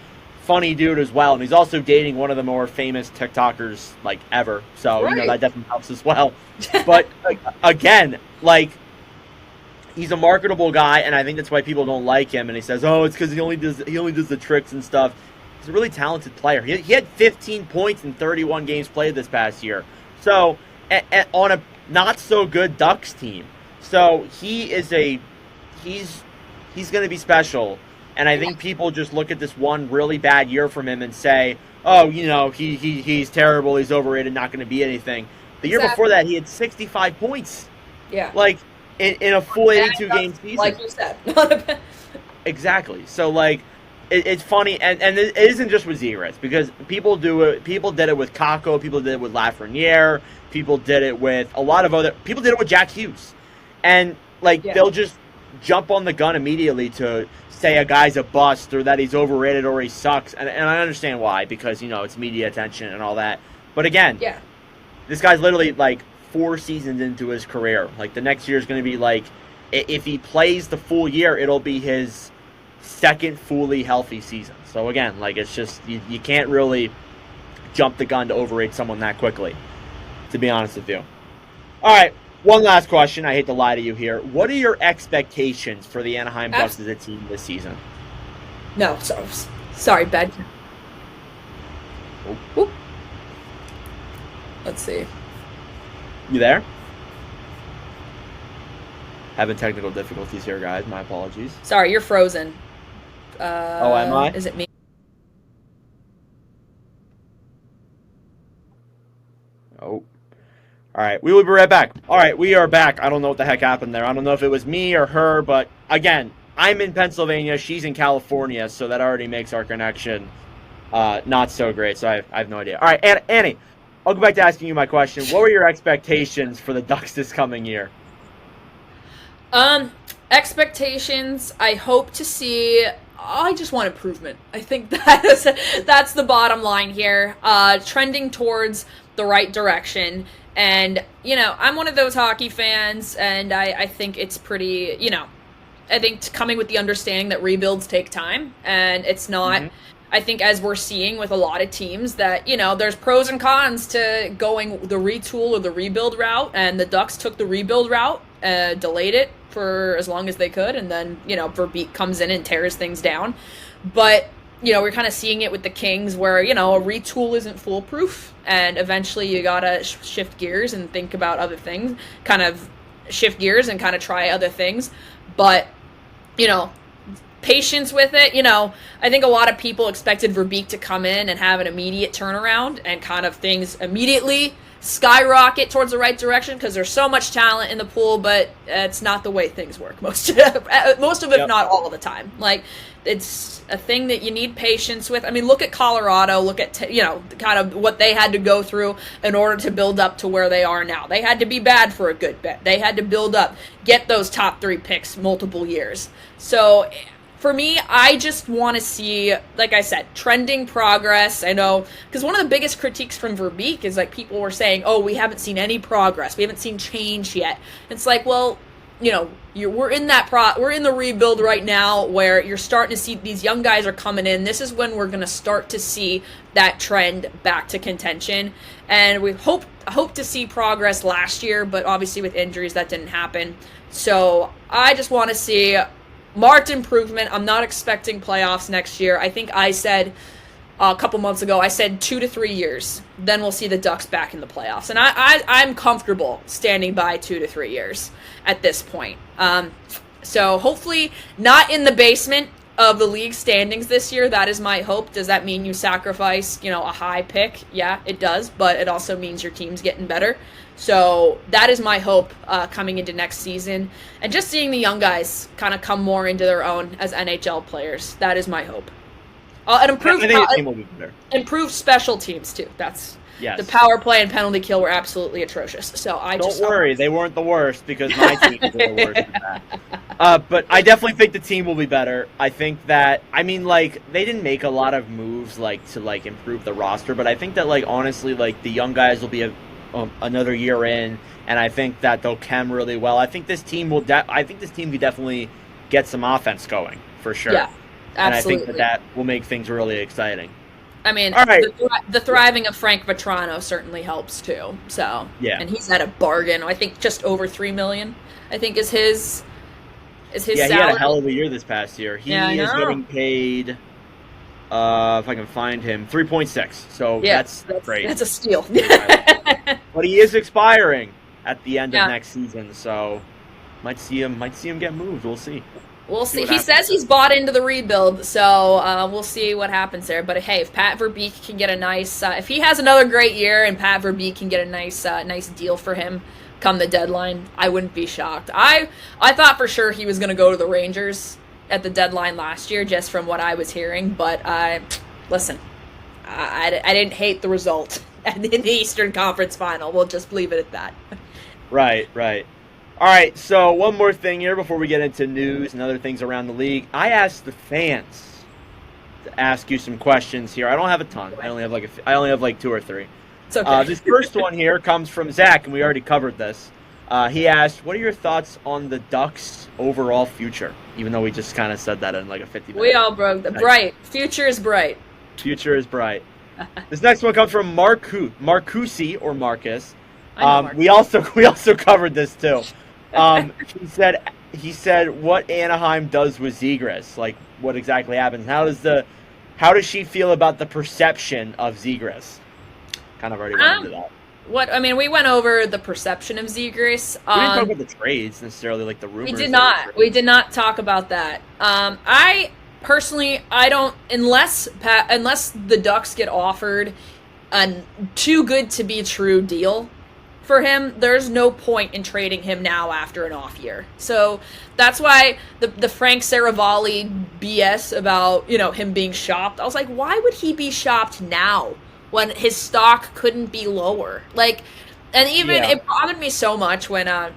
Speaker 1: funny dude as well, and he's also dating one of the more famous TikTokers, like, ever. So, that definitely helps as well. But, again, like, he's a marketable guy, and I think that's why people don't like him. And he says, it's because he only does the tricks and stuff. He's a really talented player. He had 15 points in 31 games played this past year. So, on a not-so-good Ducks team. So, he's going to be special. And I think people just look at this one really bad year from him and say, he's terrible, he's overrated, not going to be anything. The year before that, he had 65 points.
Speaker 2: Yeah.
Speaker 1: Like, in a full 82-game season.
Speaker 2: Like you said.
Speaker 1: Exactly. So, like, it's funny, and it isn't just with Zegras, because people do it. People did it with Kakko, people did it with Lafreniere, people did it with a lot of people did it with Jack Hughes. And, like, they'll just jump on the gun immediately to say a guy's a bust or that he's overrated or he sucks. And I understand why, because, it's media attention and all that. But again, this guy's literally, like, 4 seasons into his career. Like, the next year is going to be, like, if he plays the full year, it'll be his second fully healthy season. So, again, like, it's just, you can't really jump the gun to overrate someone that quickly, to be honest with you. All right. One last question. I hate to lie to you here. What are your expectations for the Anaheim Ducks as a team this season?
Speaker 2: No, sorry, bad. Whoop. Let's see.
Speaker 1: You there? Having technical difficulties here, guys. My apologies.
Speaker 2: Sorry, you're frozen.
Speaker 1: Oh, am I?
Speaker 2: Is it me?
Speaker 1: Oh. All right, we will be right back. All right, we are back. I don't know what the heck happened there. I don't know if it was me or her, but again, I'm in Pennsylvania. She's in California, so that already makes our connection not so great. So I have no idea. All right, Annie, I'll go back to asking you my question. What were your expectations for the Ducks this coming year?
Speaker 2: Expectations, I hope to see. I just want improvement. I think that's the bottom line here. Trending towards the right direction. And, I'm one of those hockey fans, and I think it's pretty, I think coming with the understanding that rebuilds take time, and it's not, I think as we're seeing with a lot of teams that, there's pros and cons to going the retool or the rebuild route, and the Ducks took the rebuild route, delayed it for as long as they could, and then, Verbeek comes in and tears things down. But, we're kind of seeing it with the Kings where, a retool isn't foolproof, and eventually you gotta shift gears and think about other things, kind of shift gears and kind of try other things. But, patience with it. I think a lot of people expected Verbeek to come in and have an immediate turnaround and kind of things immediately skyrocket towards the right direction because there's so much talent in the pool, but it's not the way things work most of it, not all the time. Like, it's a thing that you need patience with. I mean, look at Colorado, look at, kind of what they had to go through in order to build up to where they are now. They had to be bad for a good bit. They had to build up, get those top 3 picks multiple years. So for me, I just want to see, like I said, trending progress. I know, because one of the biggest critiques from Verbeek is like people were saying, oh, we haven't seen any progress. We haven't seen change yet. It's like, well, we're in the rebuild right now where you're starting to see these young guys are coming in. This is when we're going to start to see that trend back to contention. And we hope to see progress last year, but obviously with injuries that didn't happen. So I just want to see marked improvement. I'm not expecting playoffs next year. I think I said a couple months ago, I said 2 to 3 years. Then we'll see the Ducks back in the playoffs. And I'm comfortable standing by 2 to 3 years at this point. So hopefully not in the basement of the league standings this year. That is my hope. Does that mean you sacrifice, a high pick? Yeah, it does. But it also means your team's getting better. So that is my hope coming into next season. And just seeing the young guys kind of come more into their own as NHL players. That is my hope. And improve special teams, too. That's the power play and penalty kill were absolutely atrocious. So
Speaker 1: Don't worry, they weren't the worst because my team was the worst at that. But I definitely think the team will be better. I think that, they didn't make a lot of moves, to improve the roster. But I think that, honestly, the young guys will be another year in, and I think that they'll chem really well. I think this team will. I think this team could definitely get some offense going for sure.
Speaker 2: Yeah, absolutely.
Speaker 1: And I think that will make things really exciting.
Speaker 2: I mean, all right. the thriving of Frank Vetrano certainly helps too. So
Speaker 1: yeah,
Speaker 2: and he's at a bargain. I think just over $3 million. I think is his. Salary.
Speaker 1: He had a hell of a year this past year. He is getting paid. If I can find him, 3.6. So that's great.
Speaker 2: That's a steal.
Speaker 1: But he is expiring at the end of next season, so might see him get moved. We'll see.
Speaker 2: We'll see. He says he's bought into the rebuild, so we'll see what happens there. But hey, if Pat Verbeek can get a nice, if he has another great year and Pat Verbeek can get a nice deal for him come the deadline, I wouldn't be shocked. I thought for sure he was going to go to the Rangers at the deadline last year, just from what I was hearing. But listen, I didn't hate the result in the Eastern Conference Final. We'll just leave it at that.
Speaker 1: Right. All right, so one more thing here before we get into news and other things around the league. I asked the fans to ask you some questions here. I don't have a ton. I only have 2 or 3.
Speaker 2: It's okay.
Speaker 1: This first one here comes from Zach, and we already covered this. He asked, what are your thoughts on the Ducks' overall future? Even though we just kind of said that in a 50-minute.
Speaker 2: We all broke the bright. Future is bright.
Speaker 1: Future is bright. This next one comes from Marcusi or Marcus. We also covered this too. He said what Anaheim does with Zegras, what exactly happens. How does the how does she feel about the perception of Zegras? Kind of already went into that.
Speaker 2: We went over the perception of Zegras.
Speaker 1: We didn't talk about the trades necessarily, like the rumors.
Speaker 2: We did not. We did not talk about that. I personally, I don't, unless the Ducks get offered a too good to be true deal for him, there's no point in trading him now after an off year. So that's why the Frank Saravalli BS about, him being shopped, I was like, why would he be shopped now when his stock couldn't be lower? It bothered me so much when I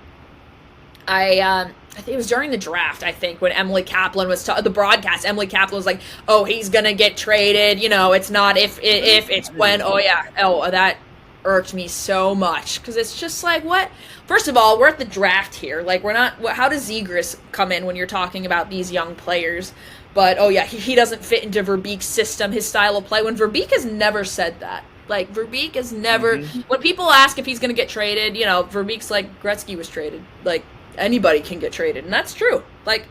Speaker 2: think it was during the draft, when Emily Kaplan was the broadcast. Emily Kaplan was like, oh, he's going to get traded. It's not if, it's when. Oh, yeah. Oh, that irked me so much. Because it's just like, what? First of all, we're at the draft here. We're not. How does Zegras come in when you're talking about these young players? But, oh, yeah, he doesn't fit into Verbeek's system, his style of play. When Verbeek has never said that. Verbeek has never. When people ask if he's going to get traded, Verbeek's like, Gretzky was traded. Anybody can get traded, and that's true.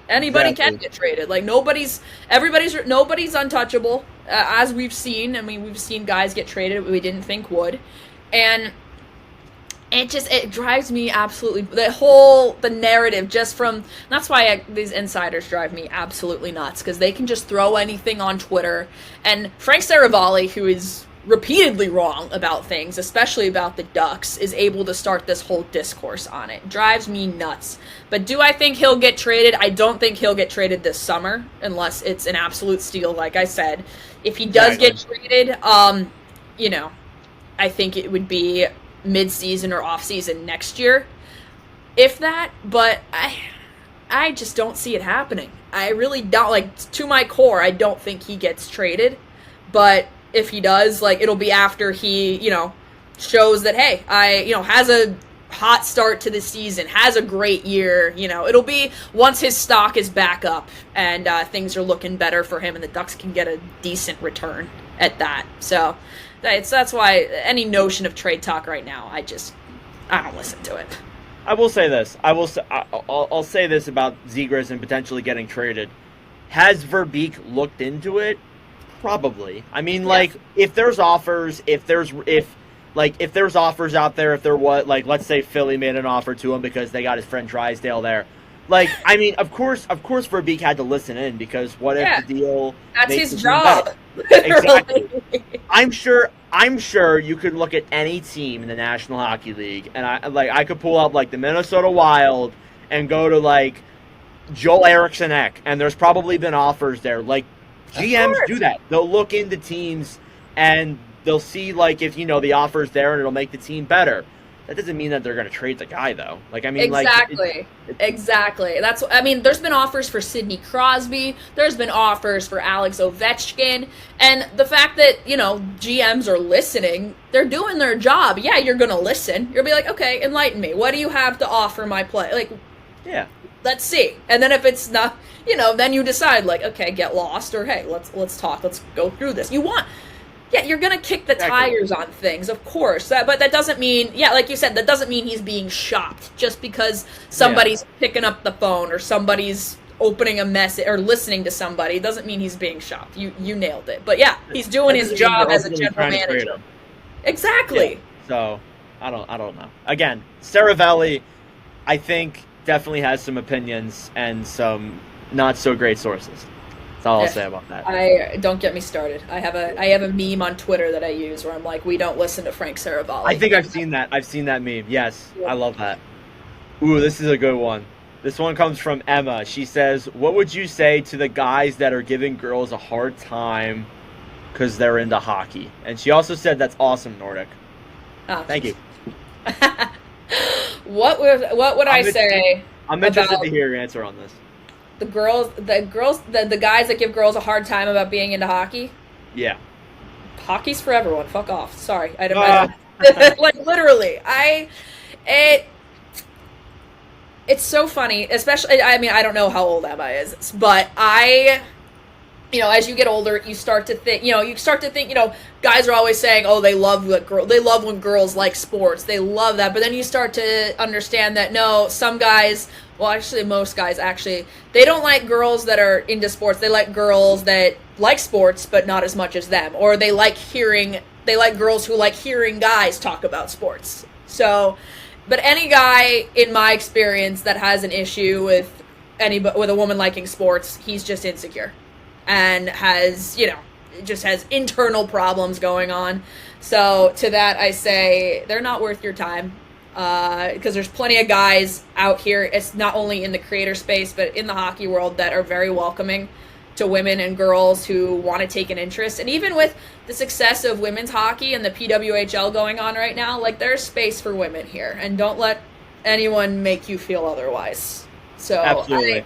Speaker 2: Anybody can get traded. Nobody's untouchable, as we've seen. I mean, we've seen guys get traded we didn't think would, and it drives me absolutely. The narrative just from that's why these insiders drive me absolutely nuts, because they can just throw anything on Twitter. And Frank Saravalli, who is repeatedly wrong about things, especially about the Ducks, is able to start this whole discourse on it. Drives me nuts. But do I think he'll get traded? I don't think he'll get traded this summer, unless it's an absolute steal, like I said. If he does get traded, I think it would be mid-season or off-season next year, if that. But I just don't see it happening. I really don't. To my core, I don't think he gets traded. But if he does, it'll be after he, shows that, hey, has a hot start to the season, has a great year, it'll be once his stock is back up and things are looking better for him and the Ducks can get a decent return at that. So that's why any notion of trade talk right now, I don't listen to it.
Speaker 1: I will say this. I'll say this about Zegras and potentially getting traded. Has Verbeek looked into it? Probably. I mean, if there's offers, if there's offers out there, if there was, let's say Philly made an offer to him because they got his friend Drysdale there. I mean, of course Verbeek had to listen in, because what if the deal
Speaker 2: that's
Speaker 1: makes
Speaker 2: his job.
Speaker 1: Exactly. I'm sure you could look at any team in the National Hockey League, and I could pull up the Minnesota Wild and go to Joel Eriksson-Ek, and there's probably been offers there. GMs do that. They'll look into teams and they'll see if the offer's there and it'll make the team better. That doesn't mean that they're going to trade the guy though.
Speaker 2: Exactly. There's been offers for Sidney Crosby. There's been offers for Alex Ovechkin, and the fact that GMs are listening, they're doing their job. Yeah, you're going to listen. You'll be like, okay, enlighten me. What do you have to offer my play?
Speaker 1: Yeah.
Speaker 2: Let's see. And then if it's not, then you decide, okay, get lost, or hey, let's talk, let's go through this. You're going to kick the tires on things, of course. But that doesn't mean, like you said, that doesn't mean he's being shopped just because somebody's picking up the phone or somebody's opening a message or listening to somebody. It doesn't mean he's being shopped. You nailed it. But he's doing his job as a general manager. Exactly.
Speaker 1: Yeah. So, I don't know. Again, Saravalli, I think, definitely has some opinions and some not so great sources. That's all I'll say about that.
Speaker 2: Don't get me started. I have a meme on Twitter that I use where I'm like, we don't listen to Frank Saravalli.
Speaker 1: I think I've seen that. I've seen that meme. Yes, yeah. I love that. Ooh, this is a good one. This one comes from Emma. She says, what would you say to the guys that are giving girls a hard time because they're into hockey? And she also said, that's awesome, Nordic. Thank you.
Speaker 2: What would I say?
Speaker 1: I'm interested to hear your answer on this.
Speaker 2: The guys that give girls a hard time about being into hockey?
Speaker 1: Yeah.
Speaker 2: Hockey's for everyone. Fuck off. Sorry. I don't literally. It's so funny, especially, I don't know how old Emma is, but as you get older, you start to think, guys are always saying, oh, they love when girls like sports. They love that. But then you start to understand that, no, some guys well, actually, most guys actually, they don't like girls that are into sports. They like girls that like sports, but not as much as them. Or they like girls who like hearing guys talk about sports. So, but any guy, in my experience, that has an issue with a woman liking sports, he's just insecure. And has, just has internal problems going on. So, to that, I say, they're not worth your time. Because there's plenty of guys out here, it's not only in the creator space, but in the hockey world, that are very welcoming to women and girls who want to take an interest. And even with the success of women's hockey and the PWHL going on right now, like, there's space for women here. And don't let anyone make you feel otherwise. So,
Speaker 1: absolutely.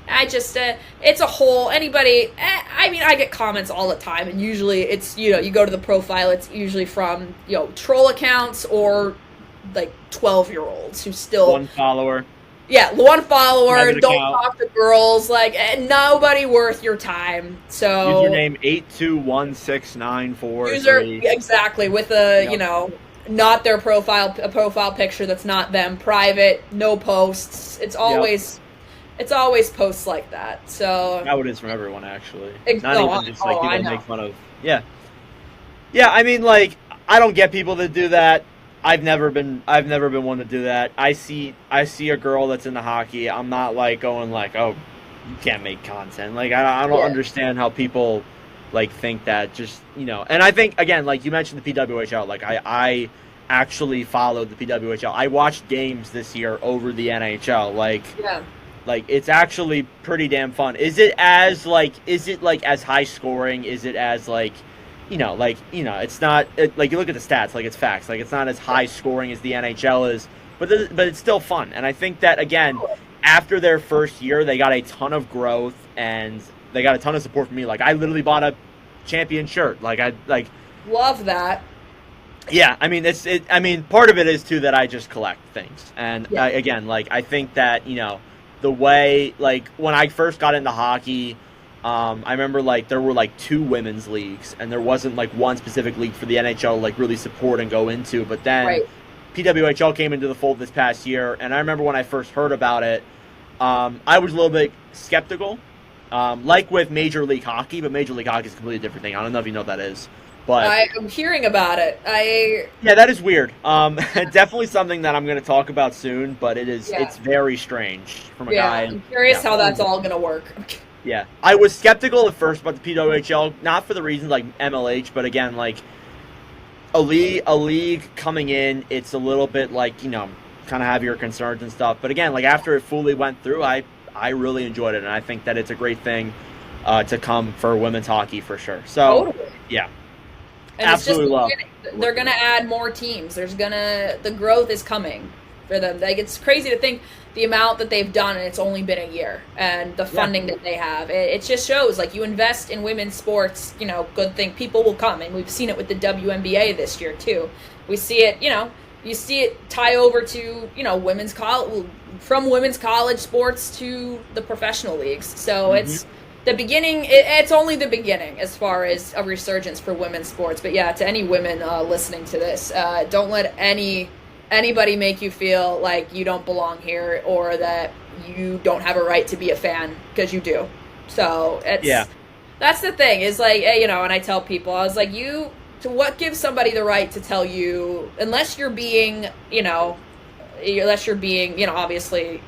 Speaker 2: I just, it's a whole, anybody, I get comments all the time, and usually it's, you go to the profile, it's usually from, troll accounts or like 12-year-olds who still
Speaker 1: one follower.
Speaker 2: Yeah, one follower.
Speaker 1: Private
Speaker 2: Don't
Speaker 1: account.
Speaker 2: talk to girls. Like, nobody worth your time. So
Speaker 1: Username 8216943.
Speaker 2: Exactly, with a not their profile, a profile picture that's not them. Private, no posts. It's always posts like that. So
Speaker 1: how it is from everyone, actually. Even just like people make fun of. Yeah. I mean, like, I don't get people that do that. I've never been one to do that. I see a girl that's into hockey. I'm not like going like, oh, you can't make content. Like, I don't understand how people like think that. Just and I think, again, like you mentioned the PWHL. Like, I actually followed the PWHL. I watched games this year over the NHL. Like it's actually pretty damn fun. Is it as high scoring? Is it as it's not like, you look at the stats, like, it's facts. Like, it's not as high scoring as the NHL is, but it's still fun. And I think that, again, after their first year, they got a ton of growth and they got a ton of support from me. Like, I literally bought a champion shirt. Like, I
Speaker 2: love that.
Speaker 1: Yeah, I mean, part of it is too that I just collect things. And I think that, the way, like, when I first got into hockey, I remember, like, there were, like, 2 women's leagues, and there wasn't, like, one specific league for the NHL, like, really support and go into. But then PWHL came into the fold this past year, and I remember when I first heard about it, I was a little bit skeptical, like with Major League Hockey, but Major League Hockey is a completely different thing. I don't know if you know what that is. But
Speaker 2: I'm hearing about it.
Speaker 1: Yeah, that is weird. Definitely something that I'm going to talk about soon, but it's very strange from a guy.
Speaker 2: I'm curious how that's all going to work.
Speaker 1: Yeah, I was skeptical at first about the PWHL, not for the reasons like MLH, but again, like a league coming in, it's a little bit like, kind of have your concerns and stuff. But again, like, after it fully went through, I really enjoyed it, and I think that it's a great thing to come for women's hockey for sure. So
Speaker 2: totally.
Speaker 1: Yeah,
Speaker 2: and
Speaker 1: absolutely love.
Speaker 2: They're gonna add more teams. The growth is coming for them. Like, it's crazy to think the amount that they've done, and it's only been a year, and the funding that they have. It just shows, like, you invest in women's sports, good thing, people will come. And we've seen it with the WNBA this year too. We see it, you see it tie over to, women's college, from women's college sports to the professional leagues. So it's the beginning. It's only the beginning as far as a resurgence for women's sports. But yeah, to any women listening to this, don't let anybody make you feel like you don't belong here or that you don't have a right to be a fan, because you do. So that's the thing, is like, and I tell people, I was like, what gives somebody the right to tell you, unless you're being, obviously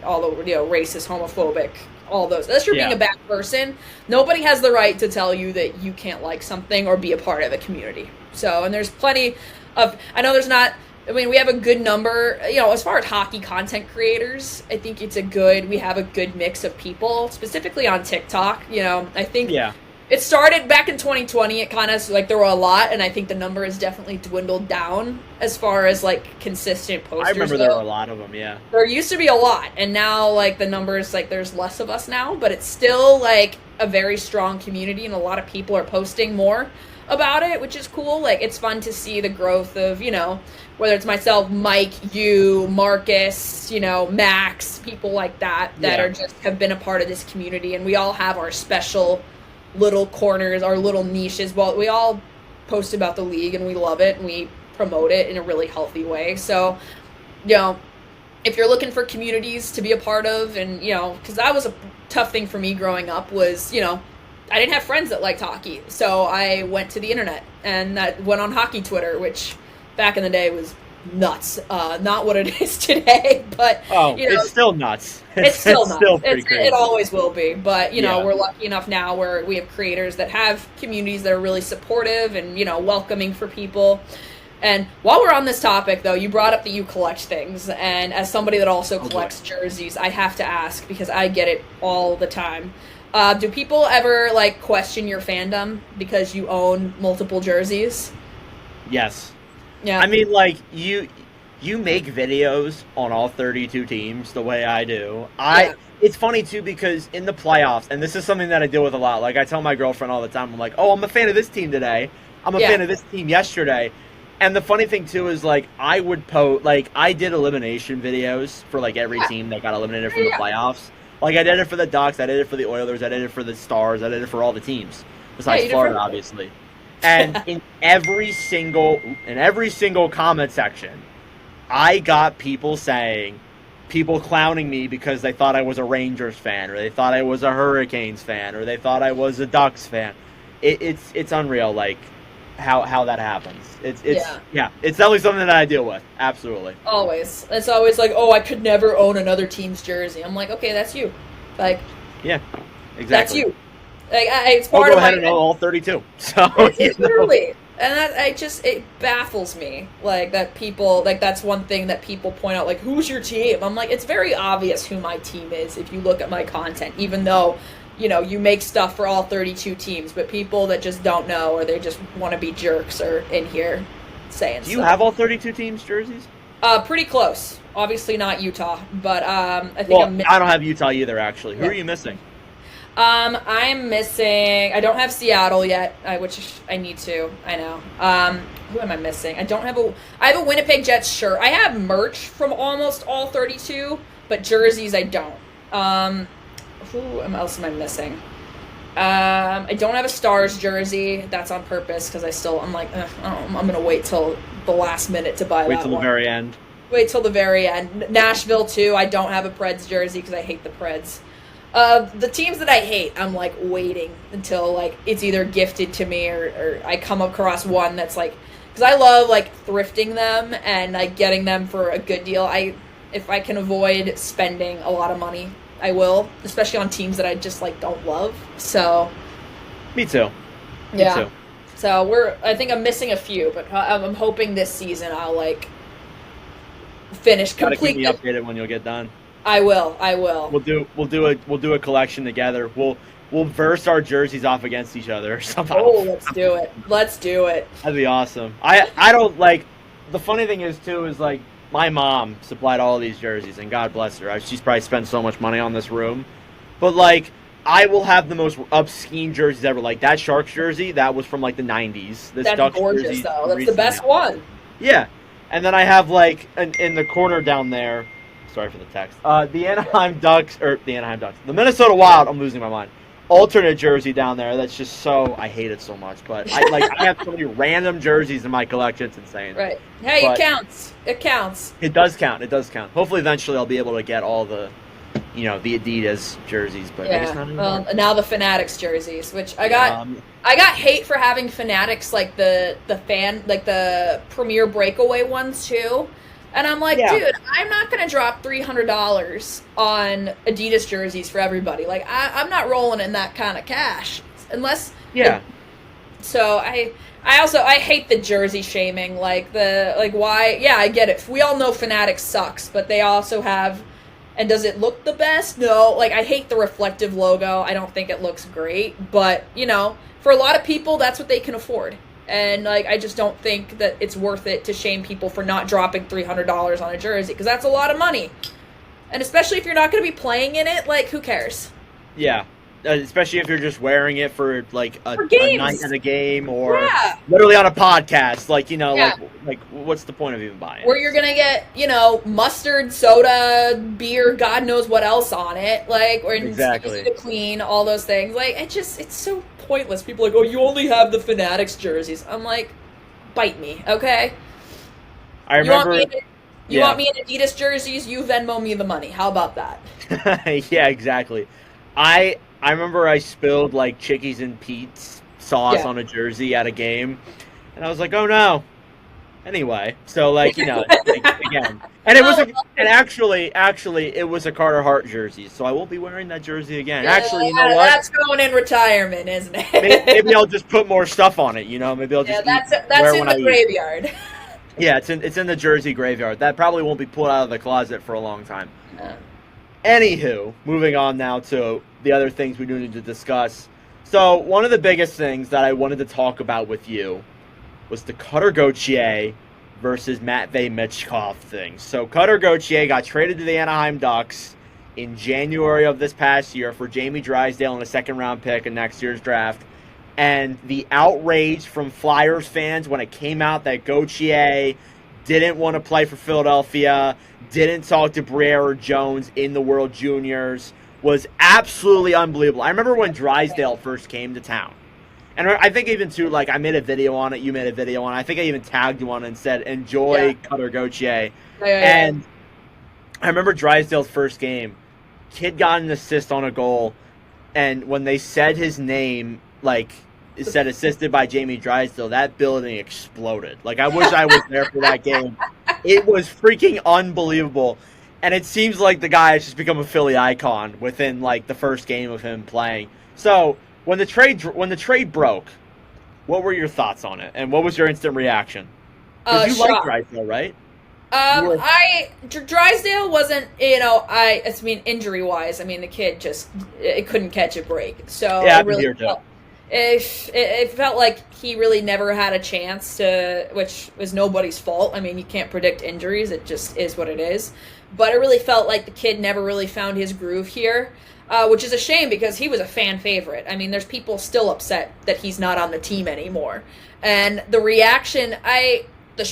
Speaker 2: all the, racist, homophobic, all those, unless you're being a bad person, nobody has the right to tell you that you can't like something or be a part of a community. So, and there's plenty of, we have a good number, as far as hockey content creators, I think we have a good mix of people, specifically on TikTok. I think it started back in 2020, it kind of, like, there were a lot, and I think the number has definitely dwindled down as far as, like, consistent posters.
Speaker 1: I remember there were a lot of them,
Speaker 2: There used to be a lot, and now, like, the numbers, like, there's less of us now, but it's still, like, a very strong community, and a lot of people are posting more about it, which is cool. Like, it's fun to see the growth of, whether it's myself, Mike, you, Marcus, Max, people like that are just have been a part of this community, and we all have our special little corners, our little niches. Well, we all post about the league, and we love it, and we promote it in a really healthy way. So, if you're looking for communities to be a part of, and, because that was a tough thing for me growing up was, I didn't have friends that liked hockey. So I went to the internet and that went on hockey Twitter, which back in the day was nuts. Not what it is today, but,
Speaker 1: it's still nuts.
Speaker 2: It's still nuts.
Speaker 1: Still pretty crazy.
Speaker 2: It always will be. But, we're lucky enough now where we have creators that have communities that are really supportive and, welcoming for people. And while we're on this topic, though, you brought up that you collect things. And as somebody that also collects jerseys, I have to ask, because I get it all the time. Do people ever, question your fandom because you own multiple jerseys?
Speaker 1: Yes.
Speaker 2: Yeah.
Speaker 1: I mean, you make videos on all 32 teams the way I do. It's funny, too, because in the playoffs, and this is something that I deal with a lot. I tell my girlfriend all the time, I'm like, oh, I'm a fan of this team today. I'm a fan of this team yesterday. And the funny thing, too, is, I would post, I did elimination videos for, every team that got eliminated from the playoffs. I did it for the Ducks, I did it for the Oilers, I did it for the Stars, I did it for all the teams. Besides Florida, obviously. And in every single comment section, I got people clowning me because they thought I was a Rangers fan, or they thought I was a Hurricanes fan, or they thought I was a Ducks fan. It's unreal, how that happens. It's definitely something that I deal with. Absolutely.
Speaker 2: Always. It's always I could never own another team's jersey. I'm like, okay, that's you.
Speaker 1: Yeah, exactly.
Speaker 2: That's you. It's part
Speaker 1: I'll go
Speaker 2: of
Speaker 1: ahead and own all 32. So
Speaker 2: it's literally, and it baffles me. That people that's one thing that people point out. Who's your team? I'm like, it's very obvious who my team is if you look at my content. Even though, you make stuff for all 32 teams, but people that just don't know or they just want to be jerks are in here saying stuff.
Speaker 1: Do you have all 32 teams jerseys?
Speaker 2: Pretty close. Obviously not Utah, but I think
Speaker 1: I don't have Utah either, actually. Who are you missing?
Speaker 2: I'm missing. I don't have Seattle yet, which I need to. I know. Who am I missing? I have a Winnipeg Jets shirt. I have merch from almost all 32, but jerseys I don't. Who else am I missing? I don't have a Stars jersey. That's on purpose because I'm like, I'm gonna wait till the last minute to buy that one.
Speaker 1: Wait till the very end.
Speaker 2: Wait till the very end. Nashville too. I don't have a Preds jersey because I hate the Preds. The teams that I hate, I'm waiting until it's either gifted to me or I come across one that's because I love thrifting them and getting them for a good deal. If I can avoid spending a lot of money, I will, especially on teams that I just don't love. So,
Speaker 1: me too.
Speaker 2: Yeah.
Speaker 1: Me too.
Speaker 2: So I think I'm missing a few, but I'm hoping this season I'll finish completely.
Speaker 1: Keep me updated when you'll get done.
Speaker 2: I will.
Speaker 1: We'll do a collection together. We'll verse our jerseys off against each other somehow.
Speaker 2: Oh, let's do it.
Speaker 1: That'd be awesome. I don't the funny thing is too is my mom supplied all of these jerseys, and God bless her. She's probably spent so much money on this room. But, I will have the most obscene jerseys ever. That Sharks jersey, that was from, the 90s. This
Speaker 2: That's
Speaker 1: Ducks
Speaker 2: gorgeous,
Speaker 1: jersey
Speaker 2: though. That's the best one.
Speaker 1: Yeah. And then I have, in the corner down there, sorry for the text, the Minnesota Wild, I'm losing my mind, alternate jersey down there that's just so, I hate it so much. But, I have so many random jerseys in my collection. It's insane.
Speaker 2: Right. Hey, it counts. It counts.
Speaker 1: It does count. Hopefully, eventually, I'll be able to get all the, the Adidas jerseys. But I guess not anymore.
Speaker 2: Well, now the Fanatics jerseys, which I got hate for having Fanatics the Premier Breakaway ones too. And I'm like, dude, I'm not going to drop $300 on Adidas jerseys for everybody. I'm not rolling in that kind of cash. Unless...
Speaker 1: Yeah.
Speaker 2: So I hate the jersey shaming. Why... Yeah, I get it. We all know Fanatics sucks, but they also have... And does it look the best? No. I hate the reflective logo. I don't think it looks great. But, for a lot of people, that's what they can afford. And, I just don't think that it's worth it to shame people for not dropping $300 on a jersey, because that's a lot of money. And especially if you're not going to be playing in it, who cares?
Speaker 1: Yeah. Especially if you're just wearing it for, a night at a game or literally on a podcast. What's the point of even buying it?
Speaker 2: Where you're going to get, mustard, soda, beer, God knows what else on it. Or
Speaker 1: exactly.
Speaker 2: Easy to clean, all those things. It's so pointless. People are you only have the Fanatics jerseys. I'm like, bite me, okay?
Speaker 1: I remember...
Speaker 2: You
Speaker 1: Yeah.
Speaker 2: want me in Adidas jerseys? You Venmo me the money. How about that?
Speaker 1: Yeah, exactly. I remember I spilled like Chickies and Pete's sauce
Speaker 2: Yeah.
Speaker 1: on a jersey at a game, and I was like, oh no. Anyway, so like like again, and it was
Speaker 2: Oh,
Speaker 1: a and actually it was a Carter Hart jersey, so I will be wearing that jersey again. Actually, you know what?
Speaker 2: that's going in retirement, isn't
Speaker 1: Maybe
Speaker 2: it?
Speaker 1: I'll just put more stuff on it. Maybe I'll
Speaker 2: Yeah,
Speaker 1: just eat
Speaker 2: that's
Speaker 1: wear
Speaker 2: in
Speaker 1: when I
Speaker 2: the
Speaker 1: eat.
Speaker 2: graveyard.
Speaker 1: Yeah, it's in the jersey graveyard. That probably won't be pulled out of the closet for a long time.
Speaker 2: Yeah.
Speaker 1: Anywho, moving on now to the other things we do need to discuss. So one of the biggest things that I wanted to talk about with you was the Cutter Gauthier versus Matvey Michkov thing. So Cutter Gauthier got traded to the Anaheim Ducks in January of this past year for Jamie Drysdale and a second-round pick in next year's draft. And the outrage from Flyers fans when it came out that Gauthier didn't want to play for Philadelphia, didn't talk to Briere or Jones in the World Juniors, was absolutely unbelievable. I remember when Drysdale first came to town. And I think even too, like, I made a video on it, you made a video on it. I think I even tagged you on it and said, enjoy Cutter Gauthier. And I remember Drysdale's first game. Kid got an assist on a goal, and when they said his name, like, it said assisted by Jamie Drysdale, that building exploded. Like, I wish I was there for that game. It was freaking unbelievable. And it seems like the guy has just become a Philly icon within, like, the first game of him playing. So when the trade broke, what were your thoughts on it, and what was your instant reaction? Because you like Drysdale, right?
Speaker 2: Drysdale wasn't, injury wise, the kid just it couldn't catch a break. So
Speaker 1: yeah,
Speaker 2: it really it felt like he really never had a chance to, which was nobody's fault. You can't predict injuries; it just is what it is. But it really felt like the kid never really found his groove here. Which is a shame because he was a fan favorite. There's people still upset that he's not on the team anymore. And the reaction,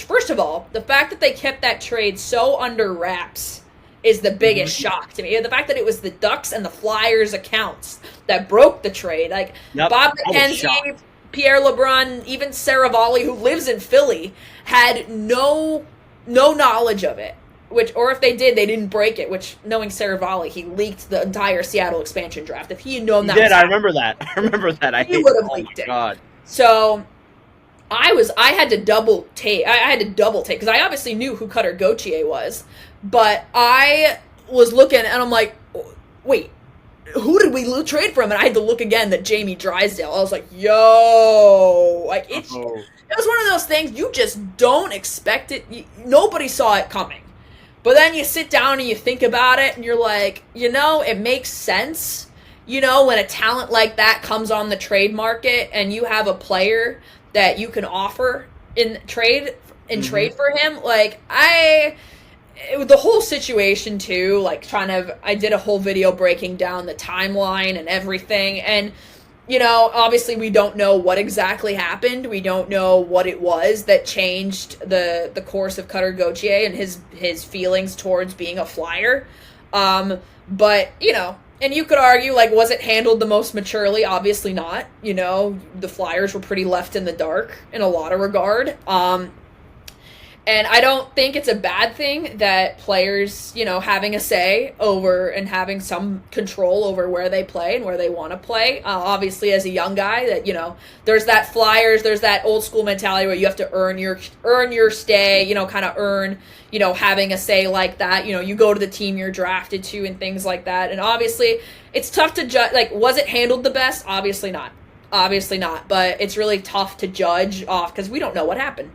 Speaker 2: first of all, the fact that they kept that trade so under wraps is the biggest shock to me. The fact that it was the Ducks and the Flyers accounts that broke the trade. Bob McKenzie, Pierre LeBrun, even Saravalli, who lives in Philly, had no knowledge of it. Or if they did, they didn't break it. Which, knowing Saravalli, he leaked the entire Seattle expansion draft. If he had known that,
Speaker 1: I remember that. He
Speaker 2: would have leaked it.
Speaker 1: God.
Speaker 2: So, I had to double take. I had to double take because I obviously knew who Cutter Gauthier was, but I was looking and I'm like, wait, who did we trade from? And I had to look again that Jamie Drysdale. I was like, yo, it was one of those things you just don't expect it. Nobody saw it coming. But then you sit down and you think about it and you're like, it makes sense. When a talent like that comes on the trade market and you have a player that you can offer in trade for him, the whole situation too, I did a whole video breaking down the timeline and everything, and obviously we don't know what exactly happened. We don't know what it was that changed the course of Cutter Gauthier and his feelings towards being a Flyer. But, and you could argue, was it handled the most maturely? Obviously not. The Flyers were pretty left in the dark in a lot of regard. And I don't think it's a bad thing that players, having a say over and having some control over where they play and where they want to play. Obviously, as a young guy, that there's that Flyers, there's that old school mentality where you have to earn your stay, kind of earn, having a say like that. You go to the team you're drafted to and things like that. And obviously, it's tough to judge. Was it handled the best? Obviously not. But it's really tough to judge off because we don't know what happened.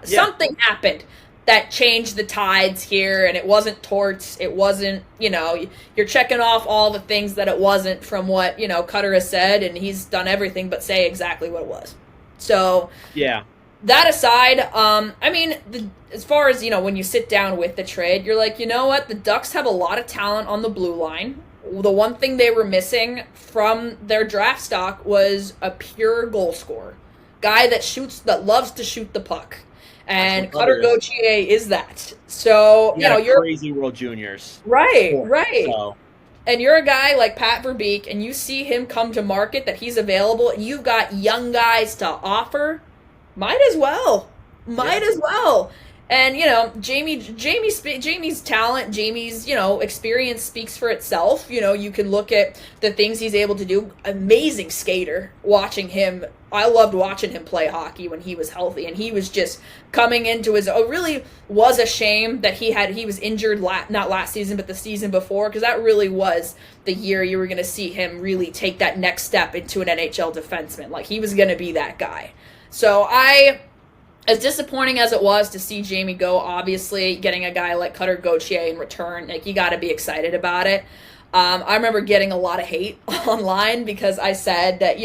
Speaker 2: Something happened that changed the tides here, and it wasn't torts. It wasn't, you're checking off all the things that it wasn't from what, Cutter has said, and he's done everything but say exactly what it was. So,
Speaker 1: yeah.
Speaker 2: That aside, as far as, when you sit down with the trade, you're like, you know what? The Ducks have a lot of talent on the blue line. The one thing they were missing from their draft stock was a pure goal scorer. Guy that loves to shoot the puck. And Cutter Gauthier is that. So, you're
Speaker 1: crazy World Juniors.
Speaker 2: Right.
Speaker 1: So.
Speaker 2: And you're a guy like Pat Verbeek, and you see him come to market that he's available, and you've got young guys to offer. Might as well. And Jamie's talent, Jamie's experience speaks for itself. You can look at the things he's able to do. Amazing skater. I loved watching him play hockey when he was healthy, and he was just coming into his. It really was a shame that he was injured not last season, but the season before, because that really was the year you were going to see him really take that next step into an NHL defenseman. Like, he was going to be that guy. So as disappointing as it was to see Jamie go, obviously getting a guy like Cutter Gauthier in return, like, you got to be excited about it. I remember getting a lot of hate online because I said that,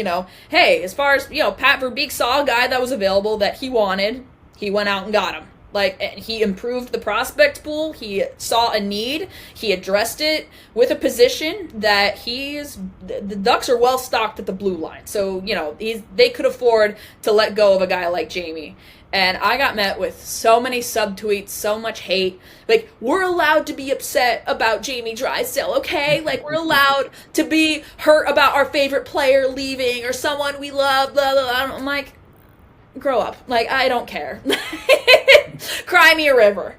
Speaker 2: hey, as far as, Pat Verbeek saw a guy that was available that he wanted, he went out and got him. Like, he improved the prospect pool. He saw a need. He addressed it with a position that the Ducks are well stocked at the blue line. So, they could afford to let go of a guy like Jamie. And I got met with so many subtweets, so much hate. Like, we're allowed to be upset about Jamie Drysdale, okay? Like, we're allowed to be hurt about our favorite player leaving or someone we love, blah, blah, blah. I'm like, grow up. Like, I don't care. Cry me a river,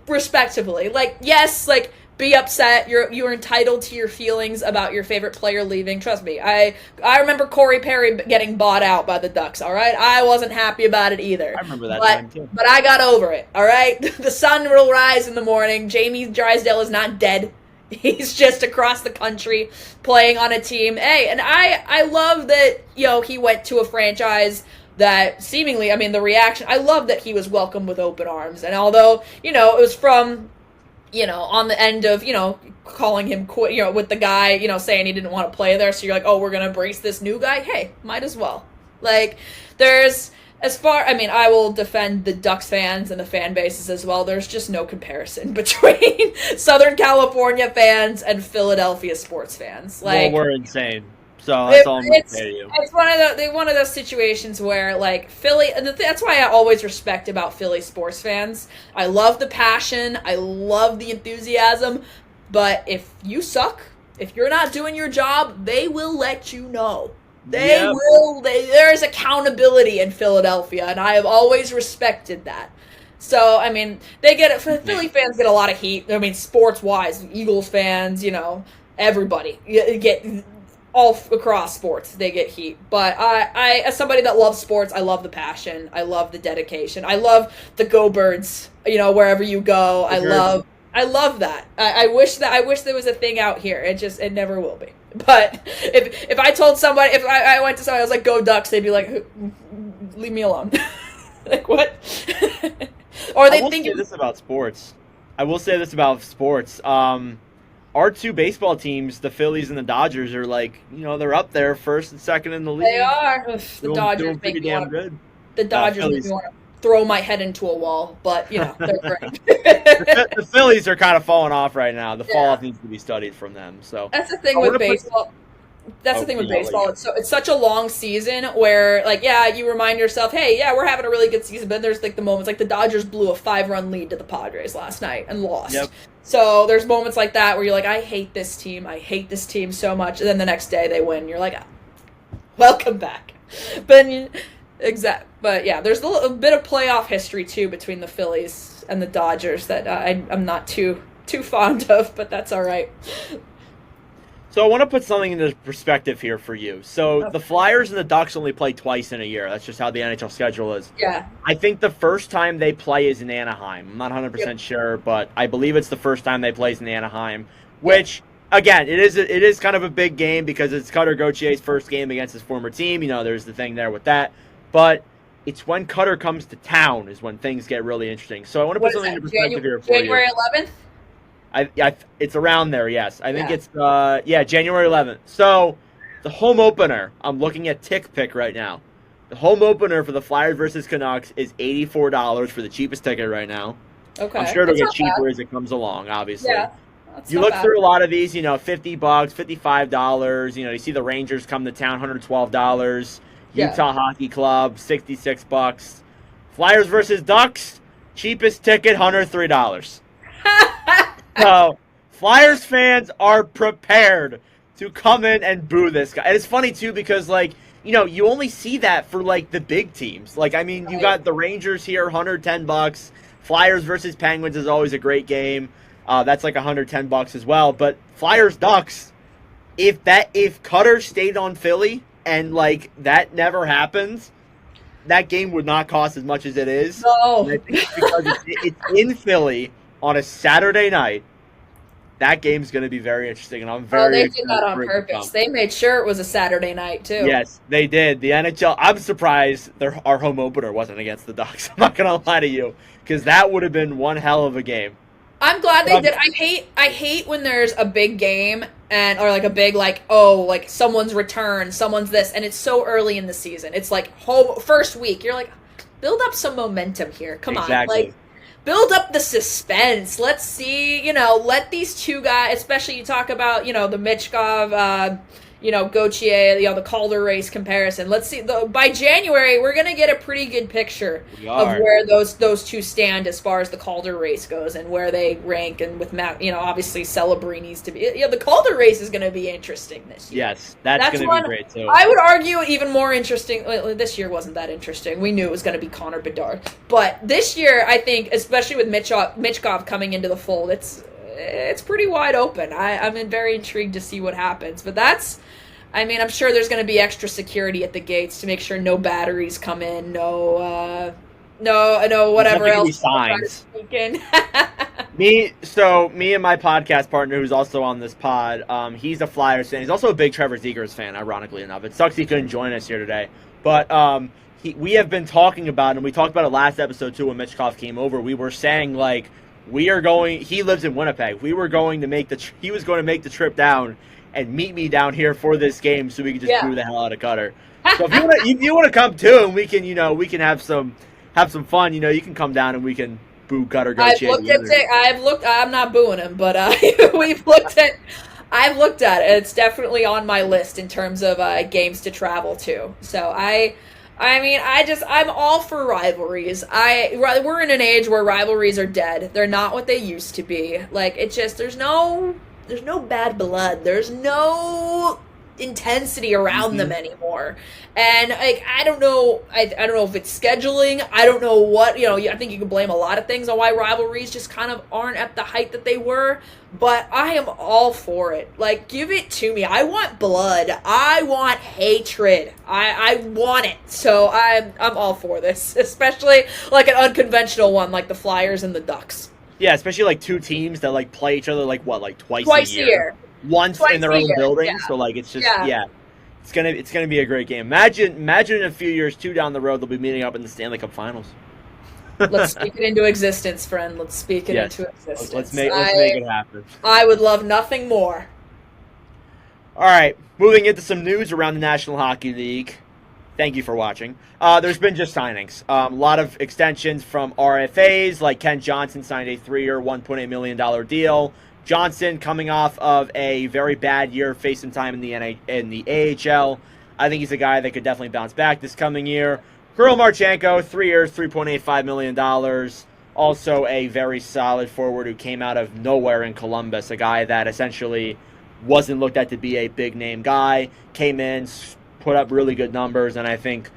Speaker 2: respectively. Like, yes, like, be upset. You're entitled to your feelings about your favorite player leaving. Trust me, I remember Corey Perry getting bought out by the Ducks, all right? I wasn't happy about it either.
Speaker 1: I remember that time, too.
Speaker 2: But I got over it, all right? The sun will rise in the morning. Jamie Drysdale is not dead. He's just across the country playing on a team. Hey, and I love that, he went to a franchise that seemingly, the reaction, I love that he was welcomed with open arms. And although, it was from, on the end of, calling him quit, with the guy, saying he didn't want to play there. So you're like, oh, we're going to embrace this new guy. Hey, might as well. Like, I will defend the Ducks fans and the fan bases as well. There's just no comparison between Southern California fans and Philadelphia sports fans. Like,
Speaker 1: well, we're insane. So that's all I'm going to say to you.
Speaker 2: It's one of those situations where, like, Philly, and that's why I always respect about Philly sports fans. I love the passion, I love the enthusiasm, but if you suck, if you're not doing your job, they will let you know. There's accountability in Philadelphia, and I have always respected that. So, they get it. Philly fans get a lot of heat. Sports-wise, Eagles fans, everybody get all across sports, they get heat. But I, as somebody that loves sports, I love the passion. I love the dedication. I love the Go Birds. Wherever you go, I love that. I wish there was a thing out here. It never will be. But if I told somebody, if I went to somebody, I was like, "Go Ducks," they'd be like, "Leave me alone." Like, what? Or they think
Speaker 1: this about sports. I will say this about sports. Our two baseball teams, the Phillies and the Dodgers, are like, they're up there, first and second in the league.
Speaker 2: They are. The Dodgers make me want to. The Dodgers make me want to throw my head into a wall, but they're great.
Speaker 1: The Phillies are kind of falling off right now. The fall off needs to be studied from them. So
Speaker 2: that's the thing with baseball. It's such a long season where, like, you remind yourself, hey, we're having a really good season, but there's like the moments, like the Dodgers blew a 5-run lead to the Padres last night and lost. Yep. So there's moments like that where you're like, I hate this team so much, and then the next day they win. You're like, welcome back. But there's a bit of playoff history too between the Phillies and the Dodgers that I'm not too fond of, but that's all right.
Speaker 1: So I want to put something into perspective here for you. So the Flyers and the Ducks only play twice in a year. That's just how the NHL schedule is.
Speaker 2: Yeah.
Speaker 1: I think the first time they play is in Anaheim. I'm not 100% sure, but I believe it's the first time they play in Anaheim, which, again, it is kind of a big game because it's Cutter Gauthier's first game against his former team. There's the thing there with that. But it's when Cutter comes to town is when things get really interesting. So I want to put something into perspective here for you.
Speaker 2: January 11th?
Speaker 1: It's around there, yes. I think it's January 11th. So the home opener, I'm looking at TickPick right now. The home opener for the Flyers versus Canucks is $84 for the cheapest ticket right now. Okay. I'm sure it'll get cheaper as it comes along, obviously. Yeah. You look through a lot of these, $50, $55. You see the Rangers come to town, $112. Utah Hockey Club, $66. Flyers versus Ducks, cheapest ticket, $103. So, Flyers fans are prepared to come in and boo this guy. And it's funny, too, because, you only see that for, the big teams. You got the Rangers here, $110. Flyers versus Penguins is always a great game. That's like $110 as well. But Flyers Ducks, if Cutter stayed on Philly and like that never happens, that game would not cost as much as it is.
Speaker 2: No.
Speaker 1: And I think it's because it's in Philly on a Saturday night. That game's going to be very interesting, and I'm very.
Speaker 2: They did that on purpose. They made sure it was a Saturday night too.
Speaker 1: Yes, they did. The NHL. I'm surprised our home opener wasn't against the Ducks. I'm not going to lie to you, because that would have been one hell of a game.
Speaker 2: I'm glad they did. I hate when there's a big game or like a big like someone's return, someone's this, and it's so early in the season. It's like home first week. You're like, build up some momentum here. Come on, like build up the suspense. Let's see, let these two guys, especially you talk about, the Michkov, Gauthier, the Calder race comparison. Let's see. By January, we're gonna get a pretty good picture of where those two stand as far as the Calder race goes and where they rank. And with Matt, obviously Celebrini needs to be. The Calder race is gonna be interesting this year.
Speaker 1: Yes, that's gonna be great too.
Speaker 2: I would argue even more interesting. This year wasn't that interesting. We knew it was gonna be Connor Bedard, but this year I think, especially with Michkov coming into the fold, it's pretty wide open. I'm very intrigued to see what happens. But I'm sure there's going to be extra security at the gates to make sure no batteries come in, no whatever else.
Speaker 1: Signs. Me and my podcast partner, who's also on this pod, he's a Flyers fan. He's also a big Trevor Zegras fan, ironically enough. It sucks he couldn't join us here today. But we have been talking about it, and we talked about it last episode too when Michkov came over. We were saying, like, he lives in Winnipeg. He was going to make the trip down and meet me down here for this game so we could just boo the hell out of Cutter. So if you want to come too, and we can have some fun, you can come down and we can boo Cutter.
Speaker 2: I'm not booing him, but I've looked at it. It's definitely on my list in terms of games to travel to. So I'm all for rivalries. We're in an age where rivalries are dead. They're not what they used to be. Like, it's just, there's no bad blood. There's no intensity around them anymore. And I don't know if it's scheduling. I don't know what, I think you can blame a lot of things on why rivalries just kind of aren't at the height that they were, but I am all for it. Like, give it to me. I want blood. I want hatred. I want it. So I'm all for this, especially like an unconventional one like the Flyers and the Ducks.
Speaker 1: Yeah, especially like two teams that like play each other twice a year. Once in their own building. Yeah. So like it's just it's gonna be a great game. Imagine in a few years too down the road they'll be meeting up in the Stanley Cup Finals.
Speaker 2: Let's speak it into existence, friend. Let's speak it into existence.
Speaker 1: Let's make it happen.
Speaker 2: I would love nothing more.
Speaker 1: All right, moving into some news around the National Hockey League. Thank you for watching. There's been just signings. A lot of extensions from RFAs, like Ken Johnson signed a 3-year, $1.8 million deal. Johnson coming off of a very bad year, facing time in the AHL. I think he's a guy that could definitely bounce back this coming year. Kirill Marchenko, 3 years, $3.85 million. Also a very solid forward who came out of nowhere in Columbus, a guy that essentially wasn't looked at to be a big-name guy, came in, put up really good numbers, and I think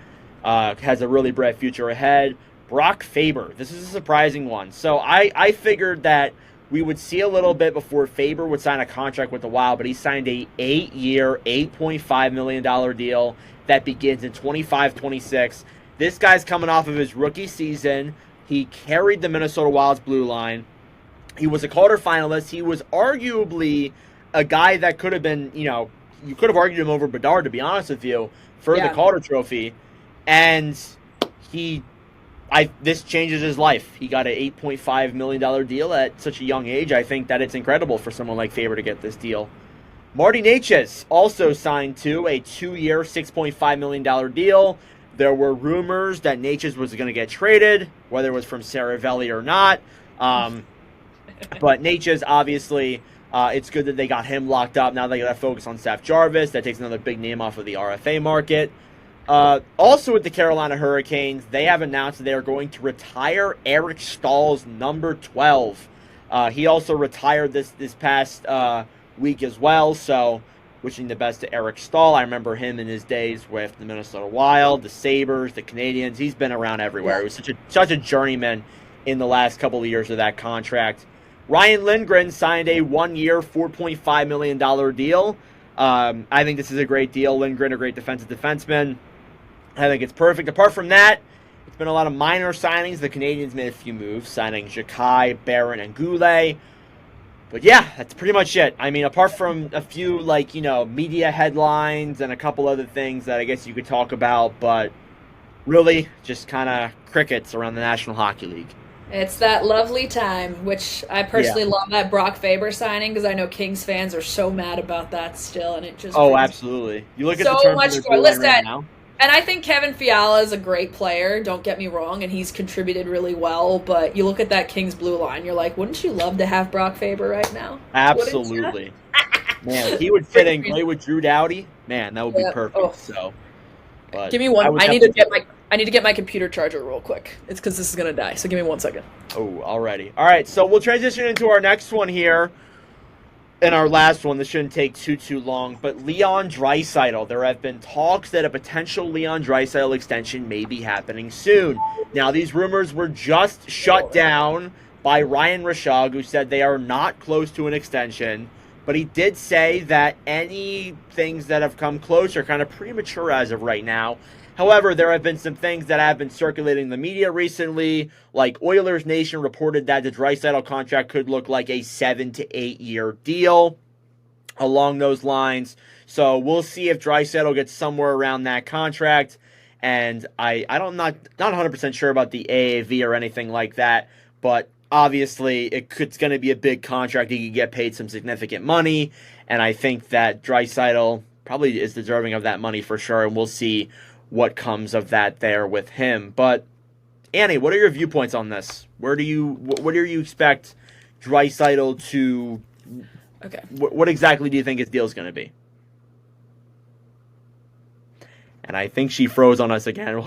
Speaker 1: has a really bright future ahead. Brock Faber, this is a surprising one. So I figured that we would see a little bit before Faber would sign a contract with the Wild, but he signed a 8-year, $8.5 million deal that begins in 25-26. This guy's coming off of his rookie season. He carried the Minnesota Wild's blue line. He was a Calder finalist. He was arguably a guy that could have been, you could have argued him over Bedard, to be honest with you, for the Calder Trophy. And this changes his life. He got an $8.5 million deal at such a young age. I think that it's incredible for someone like Faber to get this deal. Marty Necas also signed to a 2-year, $6.5 million deal. There were rumors that Necas was going to get traded, whether it was from Saravelli or not. But Necas, obviously, it's good that they got him locked up. Now they got to focus on Seth Jarvis. That takes another big name off of the RFA market. Also with the Carolina Hurricanes, they have announced that they are going to retire Eric Stahl's number 12. He also retired this past week as well, so wishing the best to Eric Stahl. I remember him in his days with the Minnesota Wild, the Sabres, the Canadiens. He's been around everywhere. He was such a journeyman in the last couple of years of that contract. Ryan Lindgren signed a 1-year, $4.5 million deal. I think this is a great deal. Lindgren, a great defensive defenseman. I think it's perfect. Apart from that, it's been a lot of minor signings. The Canadians made a few moves, signing Jakai, Barron, and Goulet. But yeah, that's pretty much it. I mean, apart from a few, media headlines and a couple other things that I guess you could talk about, but really just kind of crickets around the National Hockey League.
Speaker 2: It's that lovely time, which I personally love that Brock Faber signing because I know Kings fans are so mad about that still, and it just
Speaker 1: absolutely. You look at
Speaker 2: so
Speaker 1: the terms
Speaker 2: much
Speaker 1: of
Speaker 2: joy. Listen,
Speaker 1: right now.
Speaker 2: And I think Kevin Fiala is a great player. Don't get me wrong, and he's contributed really well. But you look at that Kings blue line, you're like, wouldn't you love to have Brock Faber right now?
Speaker 1: Absolutely, man. He would fit in great with Drew Doughty. Man, that would be perfect. Oh. So, but
Speaker 2: give me one. I need to get my computer charger real quick. It's because this is gonna die. So give me 1 second.
Speaker 1: Oh, alrighty. All right. So we'll transition into our next one here. And our last one, this shouldn't take too long, but Leon Draisaitl. There have been talks that a potential Leon Draisaitl extension may be happening soon. Now, these rumors were just shut down by Ryan Rishaug, who said they are not close to an extension, but he did say that any things that have come close are kind of premature as of right now. However, there have been some things that have been circulating in the media recently, like Oilers Nation reported that the Draisaitl contract could look like a 7 to 8 year deal along those lines. So we'll see if Draisaitl gets somewhere around that contract. And I'm not 100% sure about the AAV or anything like that, but obviously it's going to be a big contract. He could get paid some significant money, and I think that Draisaitl probably is deserving of that money for sure, and we'll see what comes of that there with him. But Annie, what are your viewpoints on this? What do you expect Draisaitl to? Okay. What exactly do you think his deal is going to be? And I think she froze on us again.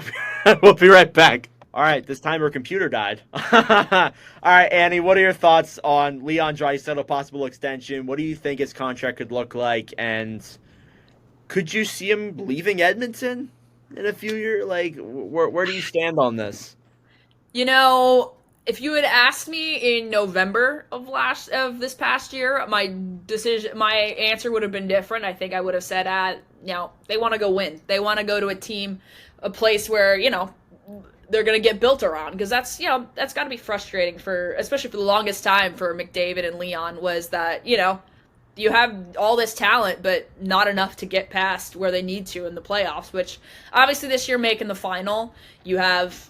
Speaker 1: We'll be right back. All right, this time her computer died. All right, Annie, what are your thoughts on Leon Draisaitl possible extension? What do you think his contract could look like, and could you see him leaving Edmonton in a few years? Like, where do you stand on this?
Speaker 2: If you had asked me in November of this past year, my answer would have been different. I think I would have said, they want to go win. They want to go to a place where, they're going to get built around, because that's got to be frustrating especially for the longest time for McDavid and Leon, was that, you have all this talent, but not enough to get past where they need to in the playoffs, which obviously this year making the final, you have,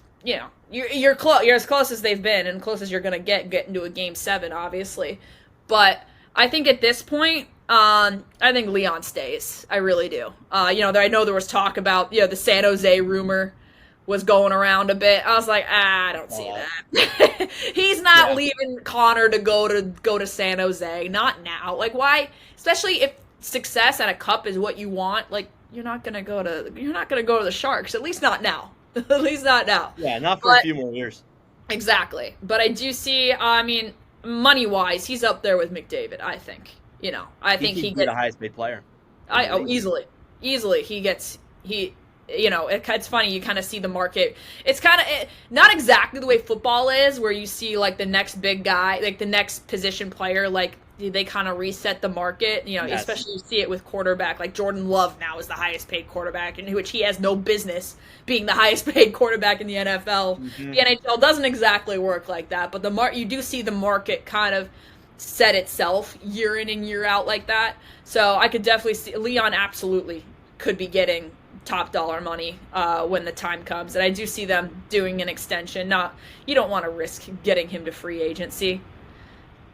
Speaker 2: you're close. You're as close as they've been, and close as you're going to get into a Game 7, obviously. But I think at this point, I think Leon stays. I really do. I know there was talk about, the San Jose rumor was going around a bit. I was like, I don't see that. He's not leaving Connor to go to San Jose. Not now. Like, why? Especially if success at a cup is what you want. Like, you're not gonna go to the Sharks. At least not now. At least not now.
Speaker 1: Yeah, not for a few more years.
Speaker 2: Exactly. But I do see. Money wise, he's up there with McDavid. I think. I think he gets
Speaker 1: the highest paid player.
Speaker 2: Easily. It's funny, you kind of see the market. It's kind of not exactly the way football is, where you see like the next big guy, like the next position player, like they kind of reset the market. Yes. Especially you see it with quarterback. Like Jordan Love now is the highest paid quarterback, in which he has no business being the highest paid quarterback in the NFL. Mm-hmm. The NHL doesn't exactly work like that, but you do see the market kind of set itself year in and year out like that. So I could definitely see Leon absolutely could be getting top dollar money when the time comes, and I do see them doing an extension. You don't want to risk getting him to free agency.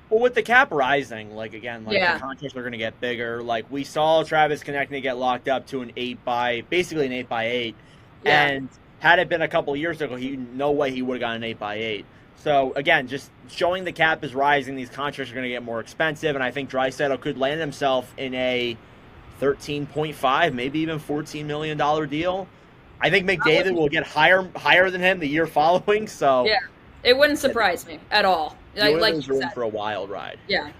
Speaker 1: Well, with the cap rising, the contracts are going to get bigger. Like, we saw Travis Konechny get locked up to basically an 8x8, and had it been a couple of years ago, no way he would have gotten an 8x8. So again, just showing the cap is rising, these contracts are going to get more expensive, and I think Draisaitl could land himself in a $13.5, maybe even $14 million deal. I think McDavid will get higher than him the year following. So
Speaker 2: yeah, it wouldn't surprise me at all.
Speaker 1: Like you said, for a wild ride.
Speaker 2: Yeah,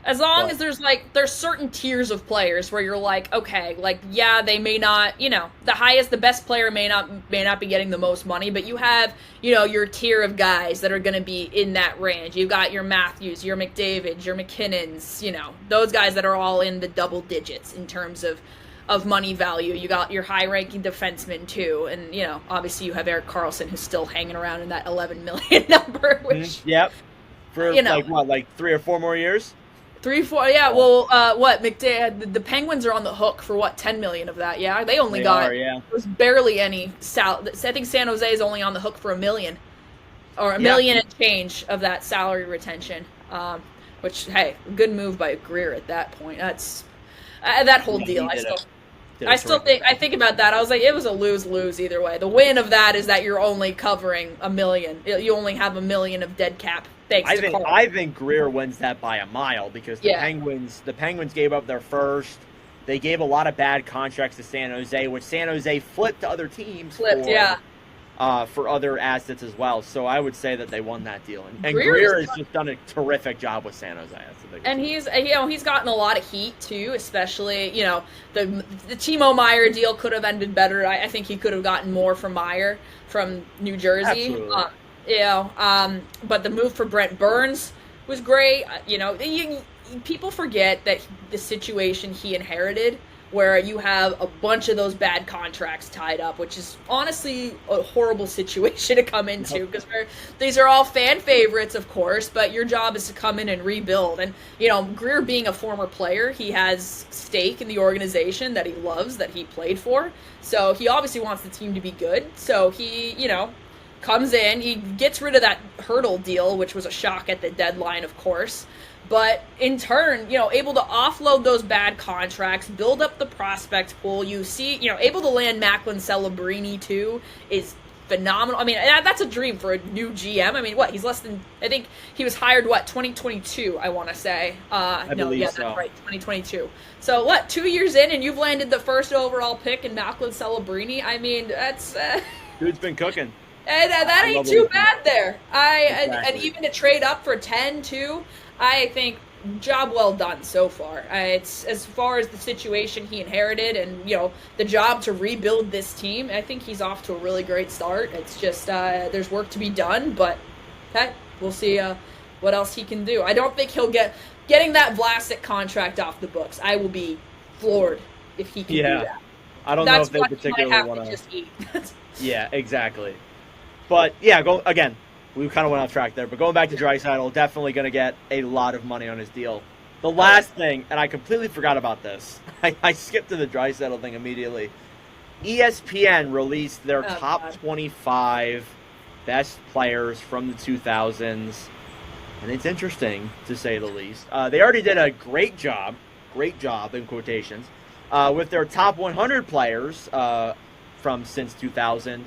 Speaker 2: As long
Speaker 1: But
Speaker 2: as there's certain tiers of players where you're like, okay, like yeah, they may not, the best player may not be getting the most money, but you have, your tier of guys that are going to be in that range. You've got your Matthews, your McDavids, your McKinnons, those guys that are all in the double digits in terms of money value. You got your high-ranking defensemen too, and obviously you have Erik Karlsson who's still hanging around in that 11 million number, which
Speaker 1: yep, for like 3 or 4 more years.
Speaker 2: 3, 4, yeah. Well, the Penguins are on the hook for 10 million of that. Yeah, they only got.
Speaker 1: Yeah.
Speaker 2: There's barely any. I think San Jose is only on the hook for $1 million, or $1 million and change of that salary retention. Which, hey, good move by Greer at that point. That's that whole deal. I think about that. I was like, it was a lose-lose either way. The win of that is that you're only covering $1 million. You only have $1 million of dead cap.
Speaker 1: I think Greer wins that by a mile because the Penguins gave up their first. They gave a lot of bad contracts to San Jose, which San Jose flipped to other teams for other assets as well. So I would say that they won that deal. And Greer has just done a terrific job with San Jose. That's the biggest
Speaker 2: and he's gotten a lot of heat too, especially the Timo Meier deal could have ended better. I think he could have gotten more from Meier from New Jersey.
Speaker 1: Absolutely.
Speaker 2: But the move for Brent Burns was great. People forget that the situation he inherited, where you have a bunch of those bad contracts tied up, which is honestly a horrible situation to come into, because these are all fan favorites, of course, but your job is to come in and rebuild. And, Greer being a former player, he has stake in the organization that he loves, that he played for. So he obviously wants the team to be good. So he, comes in, he gets rid of that Hurdle deal, which was a shock at the deadline, of course. But in turn, able to offload those bad contracts, build up the prospect pool. You see, able to land Macklin Celebrini too is phenomenal. I mean, that's a dream for a new GM. I mean, he's less than, I think he was hired, 2022, I want to say.
Speaker 1: I believe so.
Speaker 2: That's right, 2022. So 2 years in and you've landed the first overall pick in Macklin Celebrini? I mean, that's...
Speaker 1: Dude's been cooking.
Speaker 2: And that ain't too bad there.
Speaker 1: Exactly.
Speaker 2: And even to trade up for 10 too, I think job well done so far. It's as far as the situation he inherited and the job to rebuild this team. I think he's off to a really great start. It's just there's work to be done, but we'll see what else he can do. I don't think he'll getting that Vlasic contract off the books. I will be floored if he can do that.
Speaker 1: I don't know if they particularly want to
Speaker 2: just eat.
Speaker 1: Yeah, exactly. But again, we kind of went off track there. But going back to Draisaitl, definitely going to get a lot of money on his deal. The last thing, and I completely forgot about this. I skipped to the Draisaitl thing immediately. ESPN released their top 25 best players from the 2000s, and it's interesting to say the least. They already did a great job in quotations, with their top 100 players from since 2000.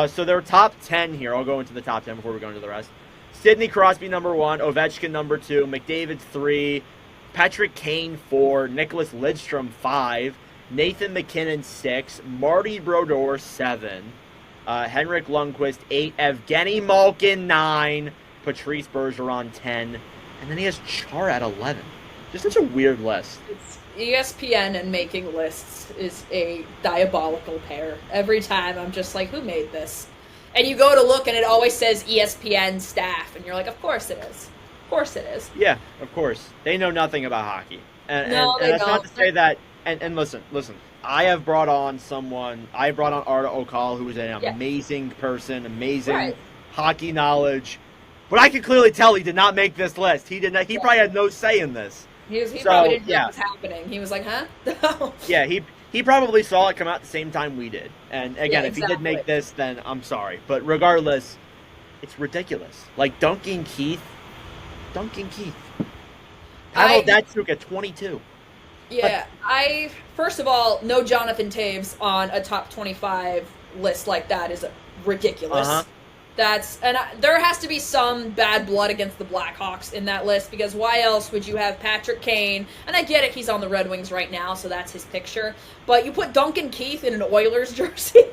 Speaker 1: So their top 10 here, I'll go into the top 10 before we go into the rest. Sidney Crosby, number 1. Ovechkin, number 2. McDavid, 3. Patrick Kane, 4. Nicholas Lidstrom, 5. Nathan McKinnon, 6. Marty Brodeur, 7. Henrik Lundqvist, 8. Evgeny Malkin, 9. Patrice Bergeron, 10. And then he has Char at 11. Just such a weird list.
Speaker 2: It's ESPN and making lists is a diabolical pair. Every time I'm just like, who made this? And you go to look and it always says ESPN staff, and you're like, of course it is. Of course it is.
Speaker 1: Yeah, of course. They know nothing about hockey. And that's
Speaker 2: don't.
Speaker 1: Not to say that, and listen, I brought on Arda O'Call, who is an amazing person, amazing hockey knowledge, but I could clearly tell he did not make this list. He did not. He probably had no say in this.
Speaker 2: He probably didn't know what was happening. He was like, huh?
Speaker 1: Yeah, he probably saw it come out at the same time we did. And again, if he did make this, then I'm sorry. But regardless, it's ridiculous. Like Duncan Keith. Pavel Datsyuk at 22.
Speaker 2: Yeah, first of all, no Jonathan Taves on a top 25 list like that is ridiculous.
Speaker 1: Uh-huh.
Speaker 2: There has to be some bad blood against the Blackhawks in that list, because why else would you have Patrick Kane? And I get it, he's on the Red Wings right now, so that's his picture. But you put Duncan Keith in an Oilers jersey?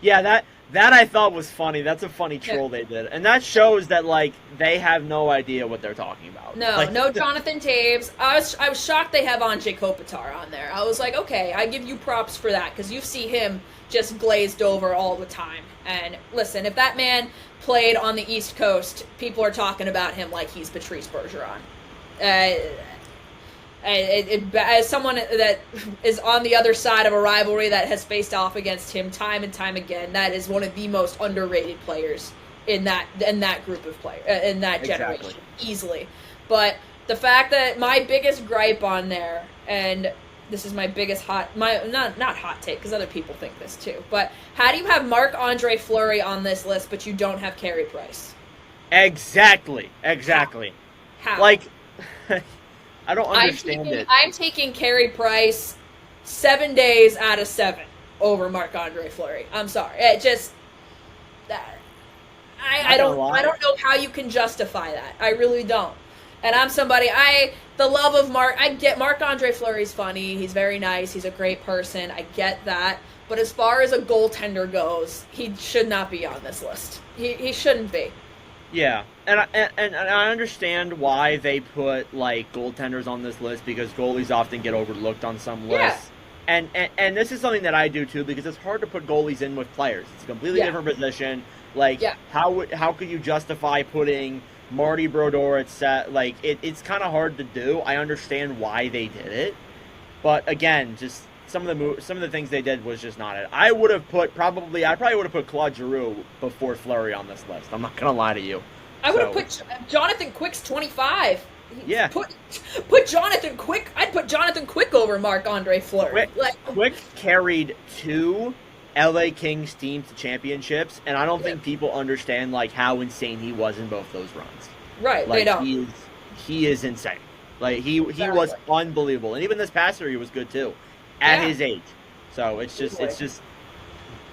Speaker 1: Yeah, That I thought was funny. That's a funny troll they did. And that shows that, like, they have no idea what they're talking about.
Speaker 2: No,
Speaker 1: like,
Speaker 2: no Jonathan Taves. I was shocked they have Anze Kopitar on there. I was like, okay, I give you props for that, because you see him just glazed over all the time. And listen, if that man played on the East Coast, people are talking about him like he's Patrice Bergeron. As someone that is on the other side of a rivalry that has faced off against him time and time again, that is one of the most underrated players in that group of players, in that generation, easily. But the fact that my biggest gripe on there, and this is my biggest not hot take, because other people think this too, but how do you have Marc-Andre Fleury on this list but you don't have Carey Price?
Speaker 1: Exactly.
Speaker 2: How?
Speaker 1: Like, I don't understand it.
Speaker 2: I'm taking Carey Price 7 days out of 7 over Marc-Andre Fleury. I'm sorry. It just I don't know how you can justify that. I really don't. And I'm somebody I get Marc-Andre Fleury's funny. He's very nice. He's a great person. I get that. But as far as a goaltender goes, he should not be on this list. He shouldn't be.
Speaker 1: Yeah, and I understand why they put, like, goaltenders on this list, because goalies often get overlooked on some lists. Yeah. And this is something that I do too, because it's hard to put goalies in with players. It's a completely different position. Like, how could you justify putting Marty Brodeur at set? Like, it's kind of hard to do. I understand why they did it, but again, just some of the things they did was just not it. I probably would have put Claude Giroux before Fleury on this list. I'm not gonna lie to you.
Speaker 2: I would have put Jonathan Quick's 25.
Speaker 1: Yeah.
Speaker 2: Put Jonathan Quick. I'd put Jonathan Quick over Marc-Andre Fleury.
Speaker 1: Quick carried 2 LA Kings teams to championships, and I don't think people understand, like, how insane he was in both those runs.
Speaker 2: Right.
Speaker 1: Like,
Speaker 2: they don't.
Speaker 1: He is insane. Like, he was unbelievable, and even this past year he was good too. At his age, so it's just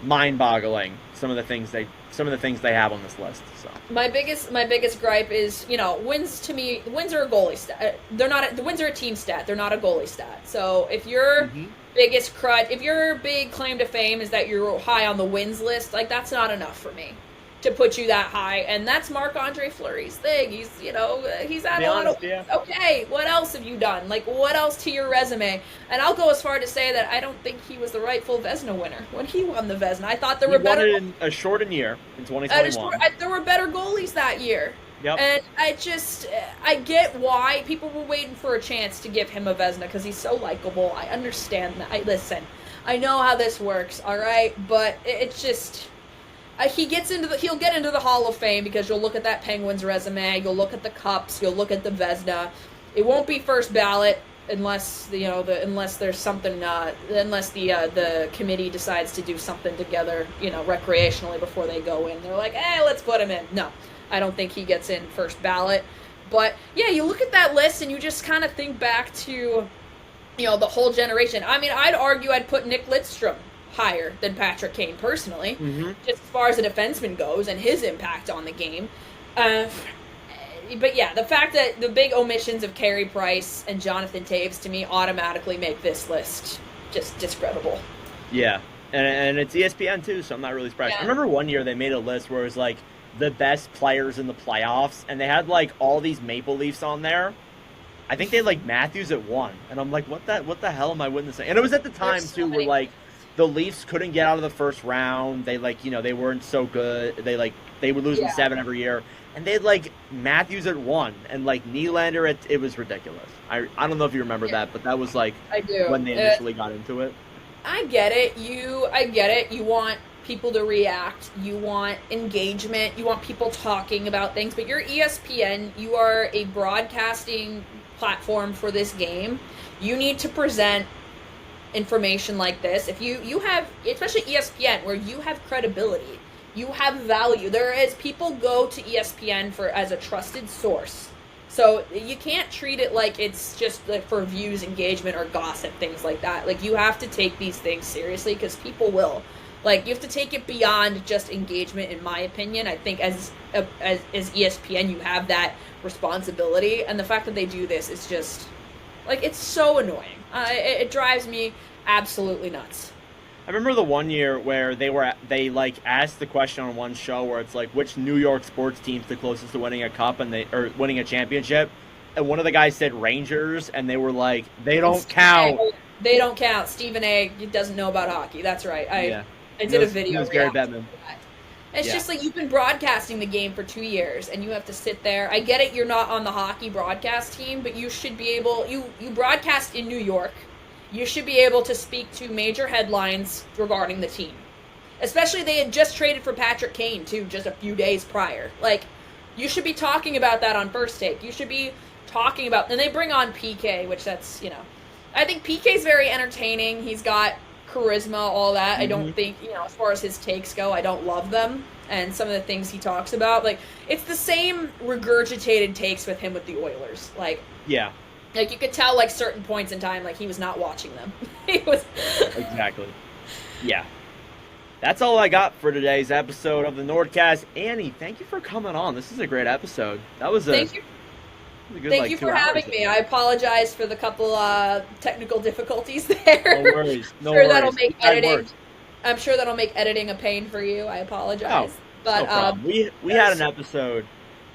Speaker 1: mind-boggling some of the things they have on this list. So
Speaker 2: my biggest gripe is, wins. To me, wins are a goalie stat. The wins are a team stat. They're not a goalie stat. So if your biggest crutch, if your big claim to fame is that you're high on the wins list, like, that's not enough for me to put you that high. And that's Marc-Andre Fleury's thing. He's had a lot of okay, what else have you done? Like, what else to your resume? And I'll go as far to say that I don't think he was the rightful Vezina winner when he won the Vezina. I thought there were better. He won it
Speaker 1: in a shortened year in 2021.
Speaker 2: There were better goalies that year.
Speaker 1: Yep.
Speaker 2: And I get why people were waiting for a chance to give him a Vezina, because he's so likable. I understand that. Listen, I know how this works, all right? But it's just... he'll get into the Hall of Fame, because you'll look at that Penguins resume, you'll look at the Cups, you'll look at the Vezina. It won't be first ballot unless there's something, unless the committee decides to do something together, recreationally before they go in. They're like, hey, let's put him in. No, I don't think he gets in first ballot. But yeah, you look at that list and you just kind of think back to, the whole generation. I mean, I'd argue I'd put Nick Lidstrom higher than Patrick Kane personally, just as far as a defenseman goes and his impact on the game. But yeah, the fact that the big omissions of Carey Price and Jonathan Taves to me automatically make this list just discreditable.
Speaker 1: Yeah, and it's ESPN too, so I'm not really surprised. Yeah. I remember one year they made a list where it was like the best players in the playoffs, and they had like all these Maple Leafs on there. I think they had like Matthews at 1, and I'm like, what the hell am I witnessing? And it was at the time too where like the Leafs couldn't get out of the first round. They they weren't so good. They would lose in 7 every year. And they had like Matthews at 1 and like Nylander it was ridiculous. I don't know if you remember that, but that was like when they initially got into it.
Speaker 2: I get it. You want people to react. You want engagement. You want people talking about things. But you're ESPN. You are a broadcasting platform for this game. You need to present information like this. If you have, especially ESPN, where you have credibility, you have value. People go to ESPN as a trusted source. So you can't treat it like it's just like for views, engagement, or gossip, things like that. Like, you have to take these things seriously, because people will. Like, you have to take it beyond just engagement, in my opinion. I think as ESPN, you have that responsibility. And the fact that they do this is just, like, it's so annoying. It drives me absolutely nuts.
Speaker 1: I remember the one year where they like asked the question on one show where it's like, which New York sports team's the closest to winning a cup or winning a championship, and one of the guys said Rangers, and they were like, they don't count.
Speaker 2: They don't count. Stephen A. doesn't know about hockey. That's right. I did a video.
Speaker 1: Gary Bettman.
Speaker 2: It's just like you've been broadcasting the game for 2 years, and you have to sit there. I get it, you're not on the hockey broadcast team, but you should be able. You broadcast in New York. You should be able to speak to major headlines regarding the team. Especially they had just traded for Patrick Kane, too, just a few days prior. Like, you should be talking about that on First Take. You should be talking about... And they bring on PK, which that's, I think PK's very entertaining. He's got charisma, all that. Mm-hmm. I don't think, as far as his takes go, I don't love them. And some of the things he talks about, like, it's the same regurgitated takes with him with the Oilers. Like...
Speaker 1: Yeah.
Speaker 2: Like, you could tell, like, certain points in time, like, he was not watching them. He was...
Speaker 1: Exactly. Yeah. That's all I got for today's episode of the NordCast. Annie, thank you for coming on. This is a great episode. That was
Speaker 2: Thank you. Thank you for having me. I apologize for the couple technical difficulties there.
Speaker 1: No worries. No
Speaker 2: worries. I'm sure that'll make editing a pain for you. I apologize.
Speaker 1: No problem. We had an episode.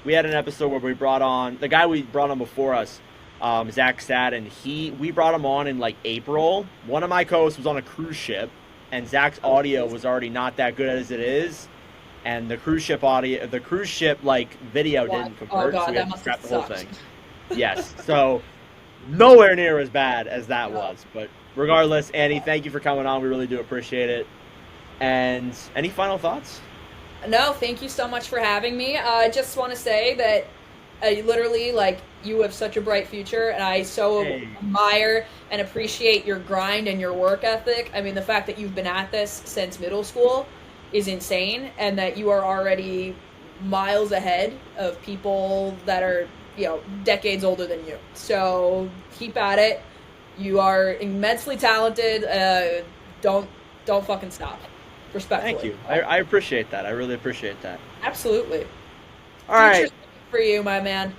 Speaker 1: We had an episode where we brought on the guy we brought on before us, Zach Sadden. We brought him on in like April. One of my co-hosts was on a cruise ship, and Zach's audio was already not that good as it is, and the cruise ship like video didn't convert, so we had to scrap the whole thing. Yes, so nowhere near as bad as that was. But regardless, Annie, thank you for coming on. We really do appreciate it. And any final thoughts?
Speaker 2: No, thank you so much for having me. I just want to say that literally, like, you have such a bright future, and I so admire and appreciate your grind and your work ethic. I mean, the fact that you've been at this since middle school is insane, and that you are already miles ahead of people that are, decades older than you. So keep at it. You are immensely talented. Don't fucking stop. Respectfully.
Speaker 1: Thank you. I appreciate that. I really appreciate that.
Speaker 2: Absolutely.
Speaker 1: All right.
Speaker 2: For you, my man.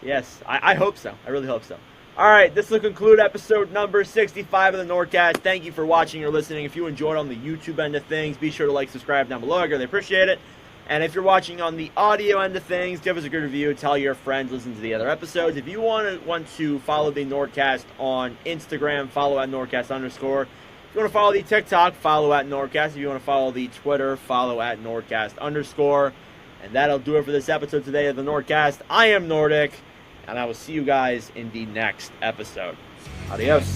Speaker 1: Yes, I hope so. I really hope so. All right, this will conclude episode number 65 of the NordCast. Thank you for watching or listening. If you enjoyed on the YouTube end of things, be sure to like, subscribe down below. I really appreciate it. And if you're watching on the audio end of things, give us a good review. Tell your friends, listen to the other episodes. If you want to follow the NordCast on Instagram, follow at NordCast_. If you want to follow the TikTok, follow at NordCast. If you want to follow the Twitter, follow at NordCast_. And that'll do it for this episode today of the NordCast. I am Nordic, and I will see you guys in the next episode. Adios.